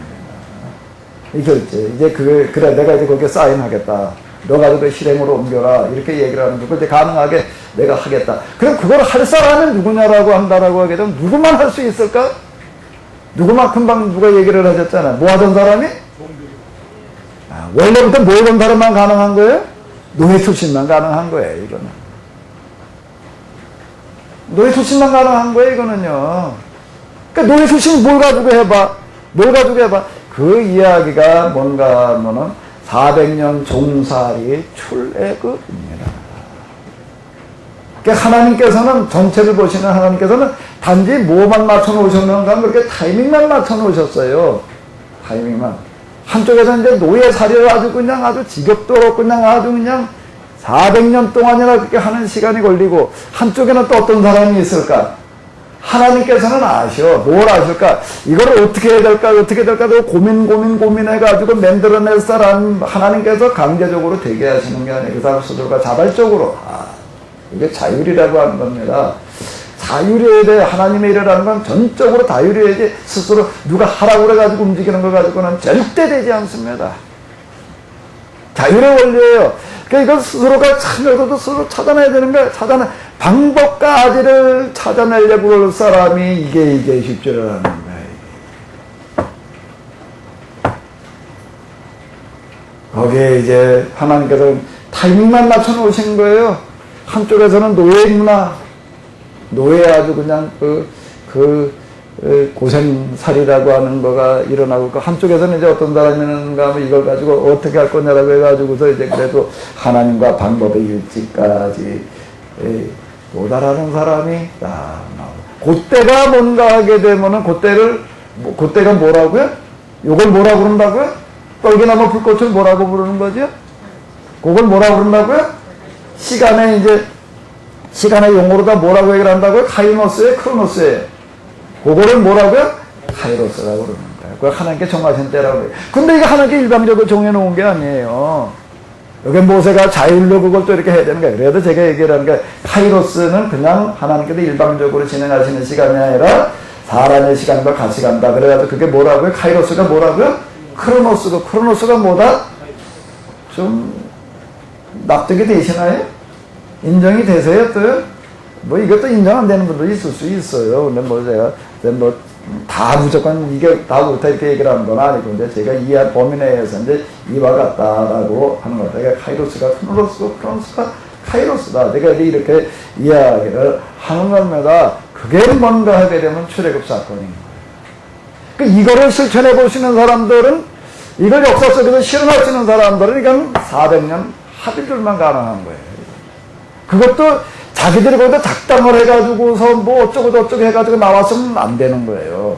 A: 이 결제. 이제 그래, 내가 이제 거기에 사인하겠다. 너 가지고 실행으로 옮겨라. 이렇게 얘기를 하는 거고, 이제 가능하게 내가 하겠다. 그럼 그걸 할 사람은 누구냐라고 한다라고 하게 되면 누구만 할 수 있을까? 금방 누가 얘기를 하셨잖아. 뭐 하던 사람이? 원래부터 뭐 하던 사람만 가능한 거예요? 노예 출신만 가능한 거예요, 이거는. 노예 출신만 가능한 거예요, 이거는요. 그러니까 노예 출신이 뭘 가지고 해봐? 그 이야기가 뭔가 하면은 400년 종살이 출애굽입니다. 그러니까 하나님께서는 전체를 보시는 하나님께서는 단지 뭐만 맞춰 놓으셨는가 하면 그렇게 타이밍만 맞춰 놓으셨어요. 타이밍만. 한쪽에서 이제 노예 살이를 아주 그냥 아주 지겹도록 그냥 아주 그냥 400년 동안이나 그렇게 하는 시간이 걸리고, 한쪽에는 또 어떤 사람이 있을까? 하나님께서는 아셔. 뭘 아실까? 이걸 어떻게 해야 될까? 고민해가지고 만들어낼 사람, 하나님께서 강제적으로 되게 하시는 게 아니에요. 그 사람 스스로가 자발적으로. 이게 자율이라고 하는 겁니다. 자율이어야 돼. 하나님의 일이라는 건 전적으로 자율이어야지, 스스로 누가 하라고 그래가지고 움직이는 걸 가지고는 절대 되지 않습니다. 자율의 원리예요. 그러니까 이거 스스로가 참여도 스스로 찾아내야 되는 거야. 방법까지를 찾아내려고 할 사람이 이게 쉽지를 않은 거야. 거기에 이제 하나님께서 타이밍만 맞춰 놓으신 거예요. 한쪽에서는 노예 문화, 노예 아주 그냥 고생살이라고 하는 거가 일어나고, 한쪽에서는 이제 어떤 사람이는가 하면 이걸 가지고 어떻게 할 거냐라고 해가지고서 이제 그래도 하나님과 방법의 일치까지 도달하는 사람이 딱 나오고, 그때가 뭔가 하게 되면은 그때가 뭐라고요? 요걸 뭐라고 그런다고요? 떨기나무 불꽃을 뭐라고 부르는 거죠? 그걸 뭐라고 그런다고요? 시간의 용어로 다 뭐라고 얘기를 한다고요? 카이노스예요? 크로노스예요? 그거를 뭐라고요? 카이로스라고 그러는 거예요. 그걸 하나님께 정하신 때라고 해요. 근데 이거 하나님께 일방적으로 정해놓은 게 아니에요. 여기 모세가 자율로 그걸 또 이렇게 해야 되는 거예요. 그래도 제가 얘기를 하는 게, 카이로스는 그냥 하나님께서 일방적으로 진행하시는 시간이 아니라 사람의 시간과 같이 간다. 그래가지고 그게 뭐라고요? 카이로스가 뭐라고요? 크로노스가 뭐다? 좀 납득이 되시나요? 인정이 되세요, 또요? 뭐 이것도 인정 안 되는 분도 있을 수 있어요. 근데 제가 다 무조건 이게 다 옳다 이렇게 얘기를 하는 건 아니고, 근데 제가 이해한 범위 내에서 이제 이와 같다라고 하는 겁니다. 그러니까 카이로스가 크로노스가 카이로스다. 제가 이렇게 이야기를 하는 겁니다. 그게 뭔가 하게 되면 출애굽 사건인 거예요. 그러니까 이거를 실천해 보시는 사람들은, 이걸 역사 속에서 실현하시는 사람들은 이건 400년 합일들만 가능한 거예요. 그것도 자기들이 거기다 작당을 해가지고서 뭐 어쩌고 해가지고 나왔으면 안 되는 거예요.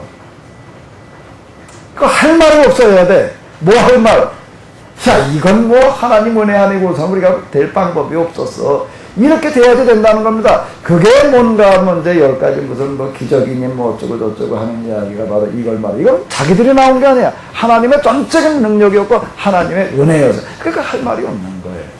A: 그 할 말이 없어야 돼. 뭐 할 말? 자, 이건 뭐 하나님 은혜 아니고서 우리가 될 방법이 없었어. 이렇게 돼야지 된다는 겁니다. 그게 뭔가 하면 이제 10가지 무슨 뭐 기적이니 뭐 어쩌고 하는 이야기가 바로 이걸 말이야. 이건 자기들이 나온 게 아니야. 하나님의 전적인 능력이었고 하나님의 은혜여서. 그러니까 할 말이 없는 거예요.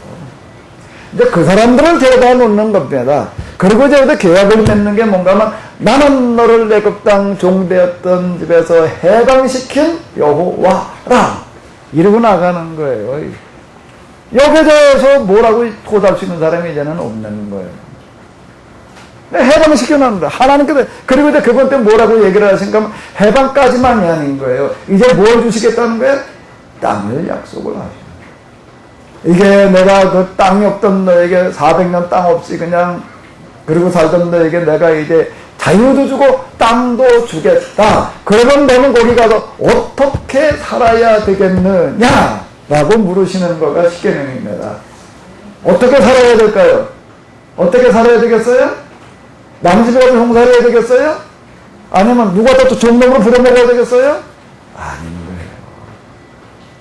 A: 이제 그 사람들을 데려다 놓는 겁니다. 그리고 이제 계약을 맺는 게 뭔가 하면, 나는 너를 애굽 땅 종되었던 집에서 해방시킨 여호와라. 이러고 나가는 거예요. 여기에 대해서 뭐라고 토달 수 있는 사람이 이제는 없는 거예요. 해방시켜놨는다. 하나님께서, 그리고 이제 그분 때 뭐라고 얘기를 하신가 하면, 해방까지만이 아닌 거예요. 이제 뭘 주시겠다는 거예요? 땅을 약속을 하시는. 이게 내가 그 땅이 없던 너에게 400년 땅 없이 그냥 그리고 살던 너에게 내가 이제 자유도 주고 땅도 주겠다. 그러면 너는 거기 가서 어떻게 살아야 되겠느냐? 라고 물으시는 거가 십계명입니다. 어떻게 살아야 될까요? 어떻게 살아야 되겠어요? 남 집에 가서 홍사를 해야 되겠어요? 아니면 누가 또 종놈으로 부려먹어야 되겠어요? 아닌 거예요.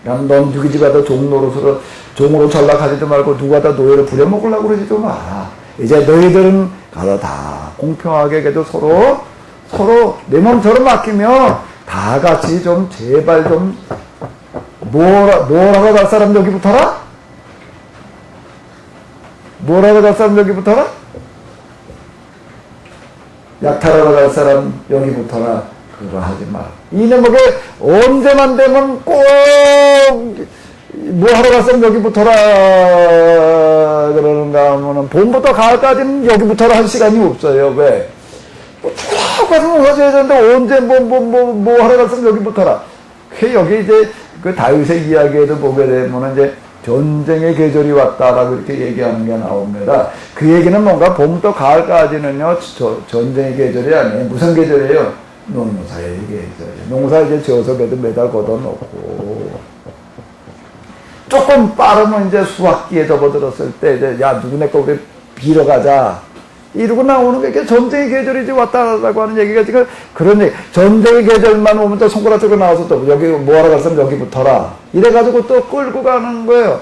A: 그럼 넌 누구 집에 가서 종으로 전락하지도 말고 누가 다 노예를 부려먹으려고 그러지도 마라. 이제 너희들은 가서 다 공평하게 그래도 서로 내 몸처럼 맡기며 다 같이 좀 제발 좀 뭐라고 갈 사람 여기 붙어라? 뭐라고 갈 사람 여기 붙어라? 약탈하러 갈 사람 여기 붙어라. 그거 하지 마. 이놈에게 언제만 되면 꼭 뭐 하러 갔으면 여기 붙어라 그러는가 하면은 봄부터 가을까지는 여기 붙어라 할 시간이 없어요. 왜? 뭐 가서 농사져야 되는데 언제 뭐 하러 갔으면 여기 붙어라. 그 여기 이제 그 다윗의 이야기에도 보게 되면 이제 전쟁의 계절이 왔다라고 이렇게 얘기하는 게 나옵니다. 그 얘기는 뭔가 봄부터 가을까지는요, 전쟁의 계절이 아니에요. 무슨 계절이에요? 농사의 계절이에요. 농사 이제 져서 그래도 매달 걷어놓고. 조금 빠르면 이제 수확기에 접어들었을 때, 이제, 야, 누구네 거 우리 빌어 가자. 이러고 나오는 게 이게 전쟁의 계절이 이제 왔다라고 하는 얘기가 지금 그런 얘기. 전쟁의 계절만 오면 또 손가락 들고 나와서 또 여기 뭐하러 갔으면 여기 붙어라. 이래가지고 또 끌고 가는 거예요.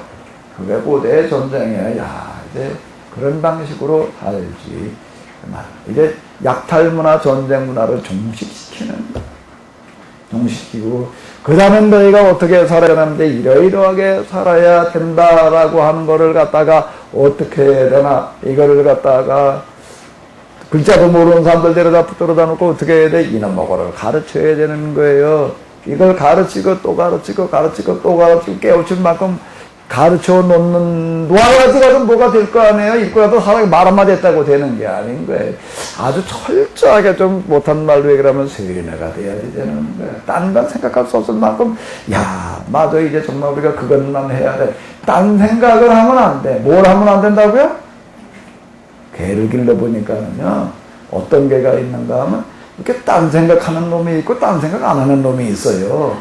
A: 그게 고대의 전쟁이야. 야, 이제 그런 방식으로 살지. 이제 약탈 문화, 전쟁 문화를 종식시키는 거야. 종식시키고, 그 다음에 너희가 어떻게 살아야 하는데 이러이러하게 살아야 된다라고 하는 거를 갖다가 어떻게 해야 되나, 이거를 갖다가 글자도 모르는 사람들 데려다 붙들어다 놓고 어떻게 해야 돼? 이놈 먹어라. 가르쳐야 되는 거예요. 이걸 가르치고 또 가르치고 가르치고 또 가르치고 깨우칠 만큼 가르쳐 놓는 노아가지라도 뭐가 될 거 아니에요? 읽고라도 사람이 말 한마디 했다고 되는 게 아닌 거예요. 아주 철저하게 좀 못한 말로 얘기를 하면 세뇌가 돼야 되는 거예요. 딴 건 생각할 수 없을 만큼, 야, 맞아, 이제 정말 우리가 그것만 해야 돼. 딴 생각을 하면 안 돼. 뭘 하면 안 된다고요? 개를 길러보니까는요, 어떤 개가 있는가 하면, 이렇게 딴 생각하는 놈이 있고, 딴 생각 안 하는 놈이 있어요.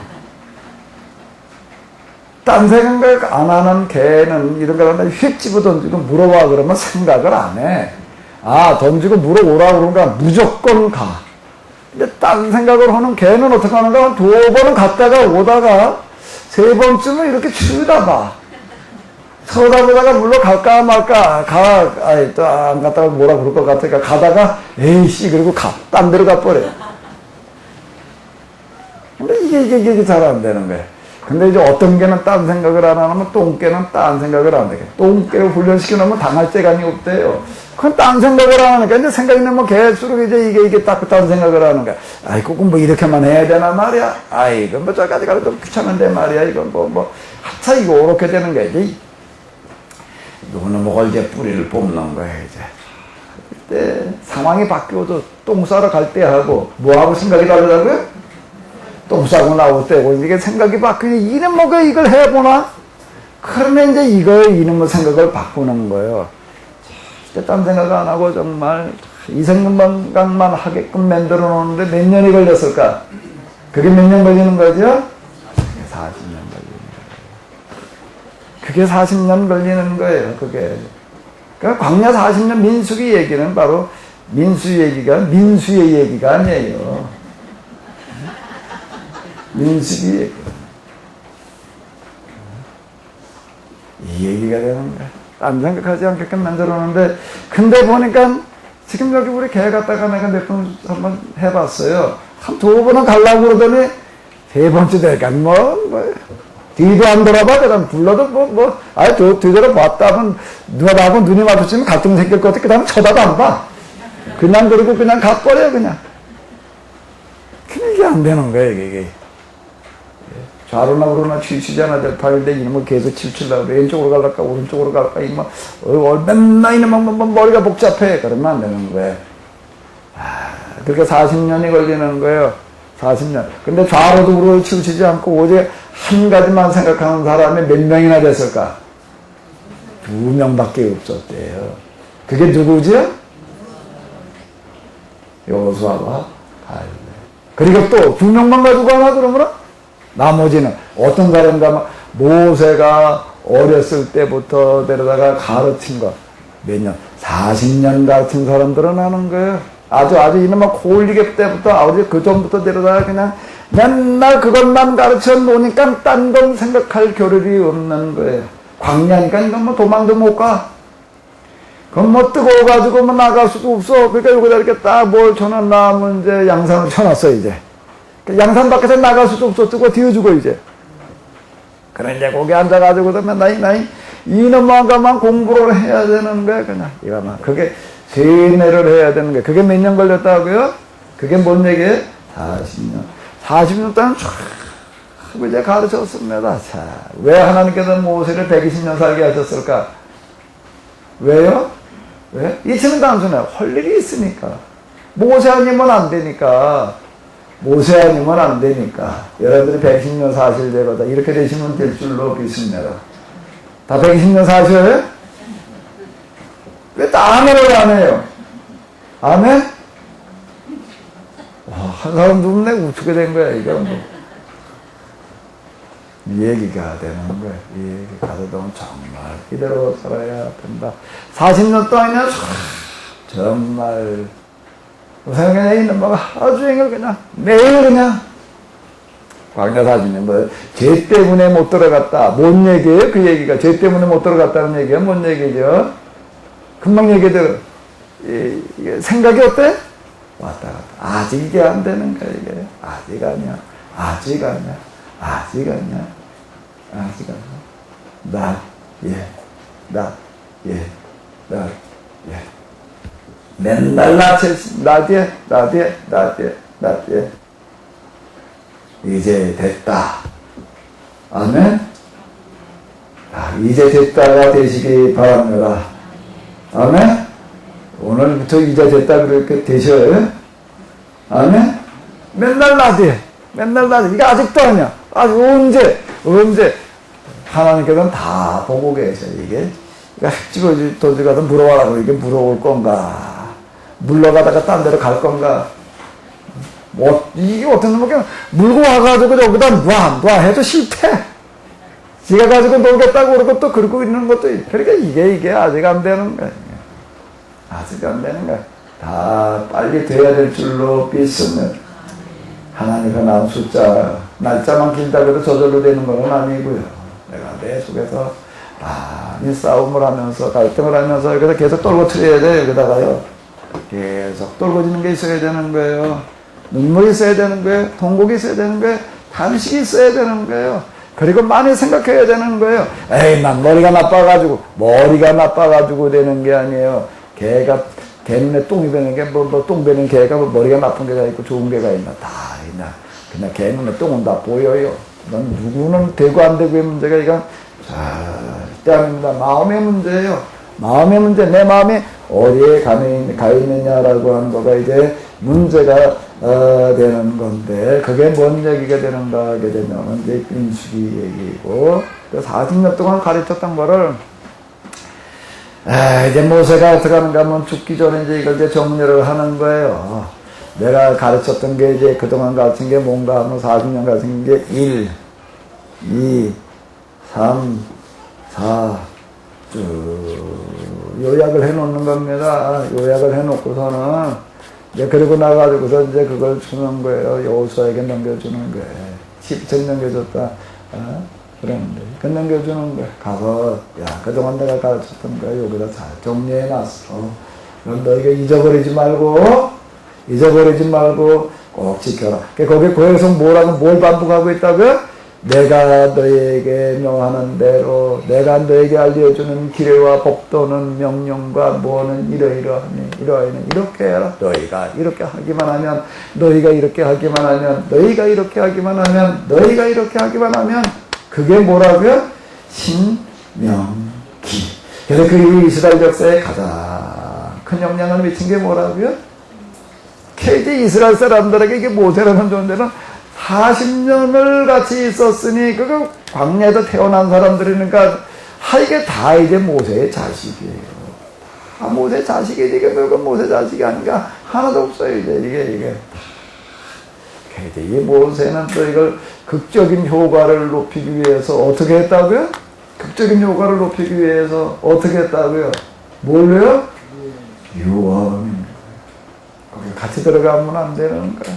A: 딴 생각 안 하는 개는 이런 걸 한다. 휙 집어 던지고 물어와 그러면 생각을 안 해. 아, 던지고 물어오라 그러니까 무조건 가. 근데 딴 생각을 하는 개는 어떻게 하는가? 2번은 갔다가 오다가 3번쯤은 이렇게 쳐다봐. 쳐다보다가 물러갈까 말까. 아이, 또 안 갔다가 뭐라 그럴 것 같으니까 가다가 에이씨, 그리고 딴 데로 가버려. 근데 이게 잘 안 되는 거야. 근데 이제 어떤 개는 딴 생각을 안 하면 똥개는 딴 생각을 안 하게. 똥개를 훈련시켜놓으면 당할 재간이 없대요. 그건 딴 생각을 안 하니까 이제 생각이 나면 개수록 이제 이게 딱 딴 생각을 하는 거야. 아이, 그건 뭐 이렇게만 해야 되나 말이야. 아이, 이건 뭐 저까지 가도 좀 귀찮은데 말이야. 이건 하차 이거 이렇게 되는 거야. 이제 누구는 뭐가 이제 뿌리를 뽑는 거야, 이제. 그때 상황이 바뀌어도 똥 싸러 갈 때 하고 뭐하고 생각이 다르다고요? 똥 싸고 나올 때고 이게 생각이 바뀌니 이놈 뭐가 이걸 해보나? 그러면 이제 이놈의 생각을 바꾸는 거예요. 절대 딴 생각 안 하고 정말 이 생각만 하게끔 만들어 놓는데 몇 년이 걸렸을까? 그게 몇 년 걸리는 거죠? 40년 걸리는 거예요. 그게 40년 걸리는 거예요. 그게. 그러니까 광야 40년 민수기 얘기는 바로 민수의 얘기가 아니에요. 민수기 이 얘기가 되는 거야. 딴 생각하지 않게끔 만들어놓는데, 근데 보니까 지금 여기 우리 개 갖다가 내가 몇 번 한번 해봤어요. 한 2번은 가려고 그러더니 3번째 되니까 뒤도 안 돌아봐. 그럼 불러도 아예 뒤돌아봤다 하면 누가 나하고 눈이 마주치면 갈등 생길 것 같아. 그 다음에 쳐다도 안 봐. 그냥 그러고 그냥 가버려 그냥. 이게 안 되는 거야 이게. 좌로나 우로나 치우치잖아 될 판인데 이놈을 계속 치우치려고 그래. 왼쪽으로 갈까 오른쪽으로 갈까 맨날 이놈은 머리가 복잡해. 그러면 안 되는 거예요. 그러니까 40년이 걸리는 거예요. 40년. 근데 좌로도 우로를 치우치지 않고 오직 한 가지만 생각하는 사람이 몇 명이나 됐을까? 2명밖에 없었대요. 그게 누구지요? 여호수아와 갈렙. 그리고 또 2명만 가지고 하나 그러면 나머지는 어떤 사람인가 모세가 어렸을 때부터 데려다가 가르친 거 몇 년? 40년 가르친 사람들은 하는 거예요. 아주 이놈아 고올리게 때부터 아버지 그 전부터 데려다가 그냥 맨날 그것만 가르쳐 놓으니까 딴 건 생각할 겨를이 없는 거예요. 광야니까 이건 뭐 도망도 못 가. 그럼 뭐 뜨거워가지고 뭐 나갈 수도 없어. 그러니까 여기다 이렇게 딱 뭘 쳐놨나면 이제 양산을 쳐놨어 이제. 양산 밖에서 나갈 수도 없어. 뜨거워 뒤어주고 이제. 그래 이제 거기 앉아가지고 맨날 이놈만가만 공부를 해야 되는 거야 그냥. 이거만. 그게 세뇌를 해야 되는 거야. 그게 몇 년 걸렸다고요? 그게 뭔 얘기예요? 40년. 40년 동안 쫙 이제 가르쳤습니다. 자, 왜 하나님께서 모세를 120년 살게 하셨을까? 왜요? 왜? 이치는 단순해. 할 일이 있으니까. 모세 아니면 안 되니까. 모세 아니면 안 되니까. 여러분들이 110년 사실 되거다. 이렇게 되시면 될 줄로 믿습니다. 다 120년 사셔요? 왜 아멘을 안 해요? 아멘? 와, 한 사람도 없네. 우습게 된 거야, 이거. 이 얘기가 되는 거야. 이 얘기 가서도 정말 이대로 살아야 된다. 40년 동안이면 정말 생각에 있는 뭐가 하루 종일 그냥 매일 그냥 광야 사진에 뭐 죄 때문에 못 들어갔다. 뭔 얘기예요? 그 얘기가 죄 때문에 못 들어갔다는 얘기야. 뭔 얘기죠? 금방 얘기들 이게 생각이 어때? 왔다 갔다. 아직 이게 안 되는 거야 이게. 아직 아니야. 아직 아니야. 아직 아니야. 아직 아니야. 맨날 나 뒤에. 이제 됐다. 아멘? 이제 됐다가 되시기 바랍니다. 아멘? 오늘부터 이제 됐다 그렇게 되셔요? 아멘? 맨날 나 뒤에. 이게 아직도 아니야. 아직 언제? 하나님께서는 다 보고 계셔. 이게 흙집을 도지 가서 물어와라고 이게 물어올 건가? 물러가다가 딴 데로 갈 건가? 이게 어떤 놈이 물고 와가지고 여기다 놔 해도 싫대. 지가 가지고 놀겠다고 그러고 또 그러고 있는 것도, 그러니까 이게 아직 안 되는 거야. 아직 안 되는 거야. 다 빨리 돼야 될 줄로 믿으면, 하나님과 난 숫자, 날짜만 길다고 해도 저절로 되는 건 아니고요. 내가 내 속에서 많이 싸움을 하면서, 갈등을 하면서, 여기서 계속 떨궈트려야 돼요, 여기다가요. 계속 떨궈지는 게 있어야 되는 거예요. 눈물이 있어야 되는 거예요. 통곡이 있어야 되는 거예요. 탄식이 있어야 되는 거예요. 그리고 많이 생각해야 되는 거예요. 에이, 난 머리가 나빠가지고 되는 게 아니에요. 개는 똥이 베는 게, 똥 베는 개가 머리가 나쁜 개가 있고 좋은 개가 있나. 다 있나. 그냥 개는 똥은 다 보여요. 넌 누구는 되고 안 되고의 문제가 이건 절대 아닙니다. 마음의 문제예요. 마음의 문제, 내 마음이 어디에 가 있느냐라고 하는 거가 이제 문제가 되는 건데, 그게 뭔 얘기가 되는가 하게 되면 이제 민수기 얘기고, 40년 동안 가르쳤던 거를 이제 모세가 어떻게 하는가 하면 죽기 전에 이제 이걸 이제 정리를 하는 거예요. 내가 가르쳤던 게 이제 그동안 가르친 게 뭔가 하면 40년 가르친 게 1, 2, 3, 4 쭉 요약을 해 놓는 겁니다. 요약을 해 놓고서는 이제 그러고 나가지고서 이제 그걸 주는 거예요. 여호수아에게 넘겨주는 거예요. 10천 넘겨줬다. 그랬는데 그 넘겨주는 거예요. 가서 그동안 내가 가르쳤던 거 여기다 잘 정리해 놨어. 그럼 너희가 잊어버리지 말고 꼭 지켜라. 거기서 뭘 반복하고 있다고요? 내가 너희에게 명하는 대로, 내가 너희에게 알려주는 기례와 법도는 명령과 뭐는 이러이러하니 이렇게 해라. 너희가 이렇게 하기만 하면, 너희가 이렇게 하기만 하면 그게 뭐라고요? 신명기. 그래서 그 이스라엘 역사에 가장 큰 영향을 미친 게 뭐라고요? KD 이스라엘 사람들에게 이게 모세라는 존재는 40년을 같이 있었으니, 그거 광야에서 태어난 사람들이니까, 이게 다 이제 모세의 자식이에요. 모세 자식이, 이게 그 모세 자식이 아닌가? 하나도 없어요, 이게. 이 모세는 또 이걸 극적인 효과를 높이기 위해서 어떻게 했다고요? 극적인 효과를 높이기 위해서 어떻게 했다고요? 뭘로요? 유언. 거기 같이 들어가면 안 되는 거야.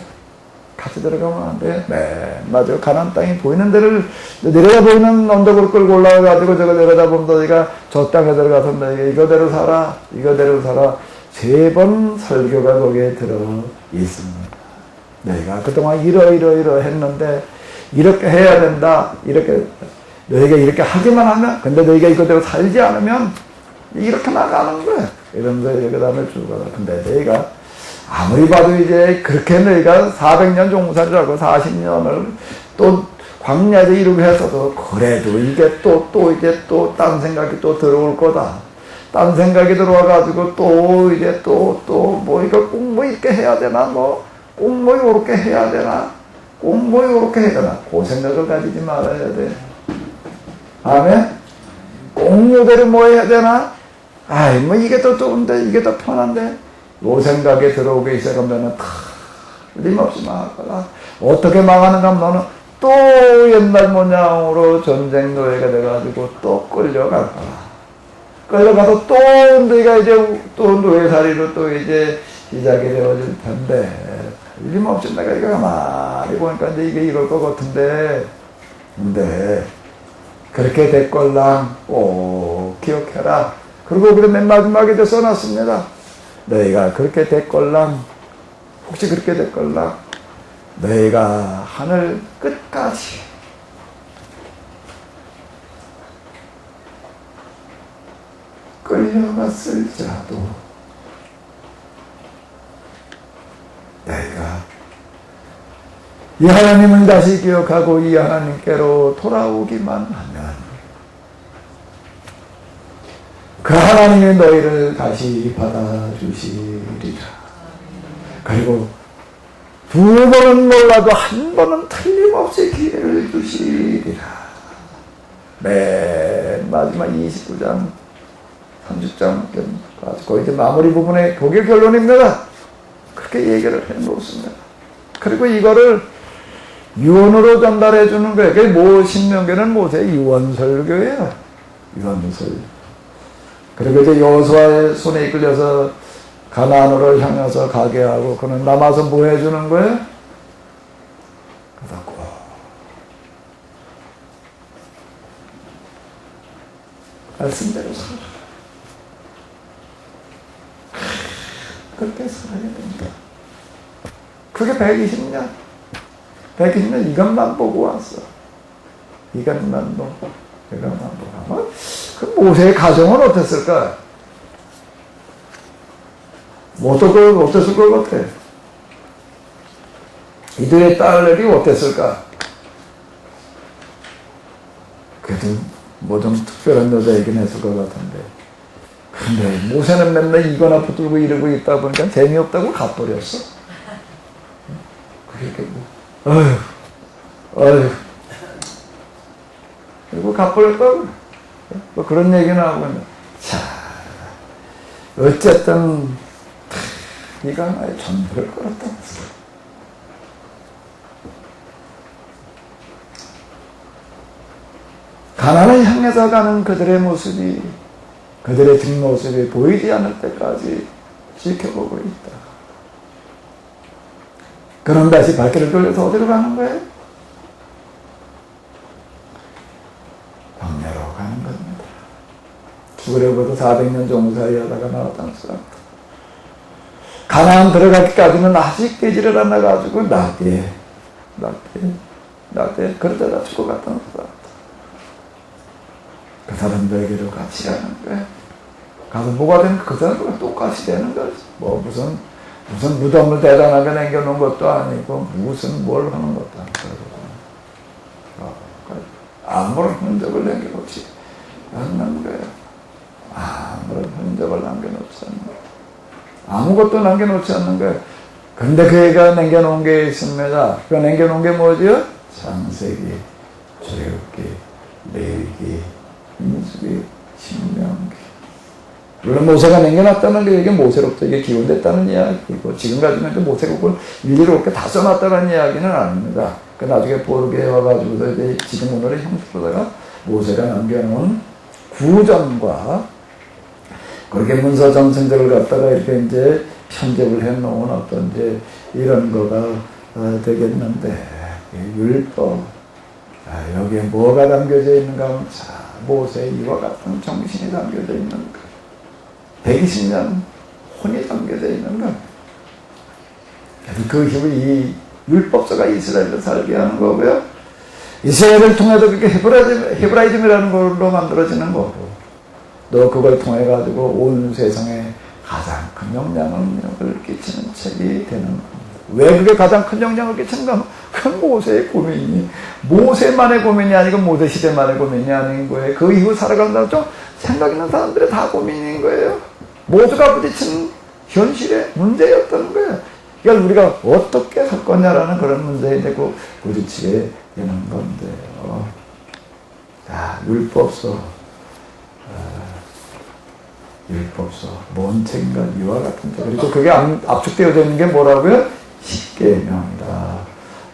A: 같이 들어가면 안 돼. 네, 맞아요. 가나안 땅이 보이는 데를, 내려다 보이는 언덕을 끌고 올라가가지고 저거 내려다 보면 너희가 저 땅에 들어가서 너희가 이거대로 살아. 3번 설교가 거기에 들어 있습니다. 너희가 그동안 이러 했는데, 이렇게 해야 된다. 너희가 이렇게 하기만 하면, 근데 너희가 이거대로 살지 않으면, 이렇게 나가는 거야. 이러면서 그 다음에 주가. 근데 너희가 아무리 봐도 이제 그렇게 너희가 400년 종살이라고 40년을 또 광야에서 이루고 했어도, 그래도 이게 또 이제 딴 생각이 또 들어올 거다. 딴 생각이 들어와가지고 또 이제 또 뭐 이거 꼭 뭐 이렇게 해야 되나 뭐 꼭 뭐 요렇게 해야 되나 꼭 뭐 요렇게 해야 되나 그 생각을 가지지 말아야 돼. 아멘. 꼭 요대로 뭐 해야 되나 아이 뭐 이게 더 좋은데 이게 더 편한데 요 생각에 들어오게 시작하면은 틀림없이 망할 거라. 어떻게 망하는가 하면 너는 또 옛날 모양으로 전쟁 노예가 돼가지고 또 끌려갈 거라. 끌려가서 또 네가 이제 또 노예살이로 또 이제 시작이 되어질 텐데 틀림없이 내가 이거 가만히 보니까 이제 이게 이럴 것 같은데 근데 그렇게 됐걸랑 꼭 기억해라. 그리고 그래 맨 마지막에 이제 써놨습니다. 너희가 그렇게 됐걸랑 혹시 그렇게 됐걸랑 너희가 하늘 끝까지 끌려갔을지라도 너희가 이 하나님을 다시 기억하고 이 하나님께로 돌아오기만 하면 그 하나님이 너희를 다시 받아주시리라. 그리고 두 번은 몰라도 한 번은 틀림없이 기회를 주시리라. 맨 마지막 29장 30장 거의 이제 마무리 부분에 그게 결론입니다. 그렇게 얘기를 해 놓습니다. 그리고 이거를 유언으로 전달해 주는 거예요. 그게 신명기는 모세의 유언설교예요. 유언설. 그리고 이제 여호수아의 손에 이끌려서 가나안으로 향해서 가게 하고 그는 남아서 뭐 해주는 거예요? 그래갖고 말씀대로 살아. 그렇게 살아야 된다. 그게 120년 이것만 보고 왔어. 이것만 보고 그 모세의 가정은 어땠을까? 어땠을 것 같아? 이들의 딸들이 어땠을까? 그래도 뭐 좀 특별한 여자이긴 했을 것 같은데. 근데 모세는 맨날 이거나 붙들고 이러고 있다 보니까 재미없다고 가버렸어. 그게 뭐, 어휴. 그리고 가버렸다고. 뭐 그런 얘기는 하고 있는. 자, 어쨌든, 네가 나의 전부를 끌었다. 가나안을 향해서 가는 그들의 모습이, 그들의 뒷모습이 보이지 않을 때까지 지켜보고 있다. 그럼 다시 발길을 돌려서 어디로 가는 거예요? 광야로 가는 겁니다. 죽으려고도 400년 종사에 하다가 나왔다는 사람. 가나안 들어가기까지는 아직 되지를 않아가지고 나대 그러다가 죽어갔다는 사람. 그 사람들에게로 같이 가는 거야. 가서 뭐가 되는 그 사람들과 똑같이 되는 거지. 뭐 무슨 무덤을 대단하게 남겨놓은 것도 아니고 무슨 뭘 하는 것도 아니고 아무런 흔적을 남겨놓지 않는 거야. 아무런 흔적을 남겨놓지 않는 거야. 아무것도 남겨놓지 않는 거야. 근데 그 애가 남겨놓은 게 있습니다. 그 남겨놓은 게 뭐죠? 창세기, 출애굽기, 레위기, 민수기, 신명기. 물론 모세가 남겨놨다는 게 이게 모세로부터 이게 기원됐다는 이야기고 지금까지는 그 모세가 그걸 일일이 이렇게 다 써놨다는 이야기는 아닙니다. 그 나중에 보르게 와가지고서 이제 지금 오늘의 형태로다가 모세가 남겨놓은 구전과 그렇게 문서 전승들을 갖다가 이렇게 이제 편집을 해놓은 어떤 이제 이런 거가 되겠는데 율법 여기에 뭐가 담겨져 있는가 하면 자 모세 이와 같은 정신이 담겨져 있는 거 120년 혼이 담겨져 있는 거 그 힘을 이 율법서가 이스라엘을 살게 하는 거고요. 이스라엘을 통해서 그게 헤브라이즘이라는 걸로 만들어지는 거고 또 그걸 통해 가지고 온 세상에 가장 큰 영향을 끼치는 책이 되는 겁니다. 왜 그게 가장 큰 영향을 끼치는가 하면 그건 모세의 고민이 모세만의 고민이 아니고 모세 시대만의 고민이 아닌 거예요. 그 이후 살아가는 사람 좀 생각 있는 사람들의 다 고민인 거예요. 모두가 부딪히는 현실의 문제였던 거예요. 그러니까 우리가 어떻게 살 거냐라는 그런 문제에 대고 부딪히게 되는 건데요. 자, 율법서. 율법서. 뭔 책인가? 이와 같은 책. 그리고 그게 압축되어져 있는 게 뭐라고요? 십계명이다.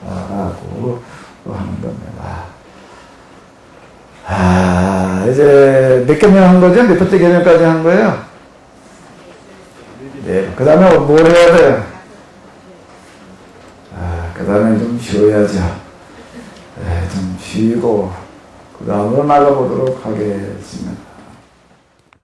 A: 라고 하는 겁니다. 이제 몇 개명 한 거죠? 몇 번째 개명까지 한 거예요? 네. 그 다음에 뭘 해야 돼요? 그 다음에 좀 쉬어야죠. 좀 쉬고, 그 다음으로 나가보도록 하겠습니다.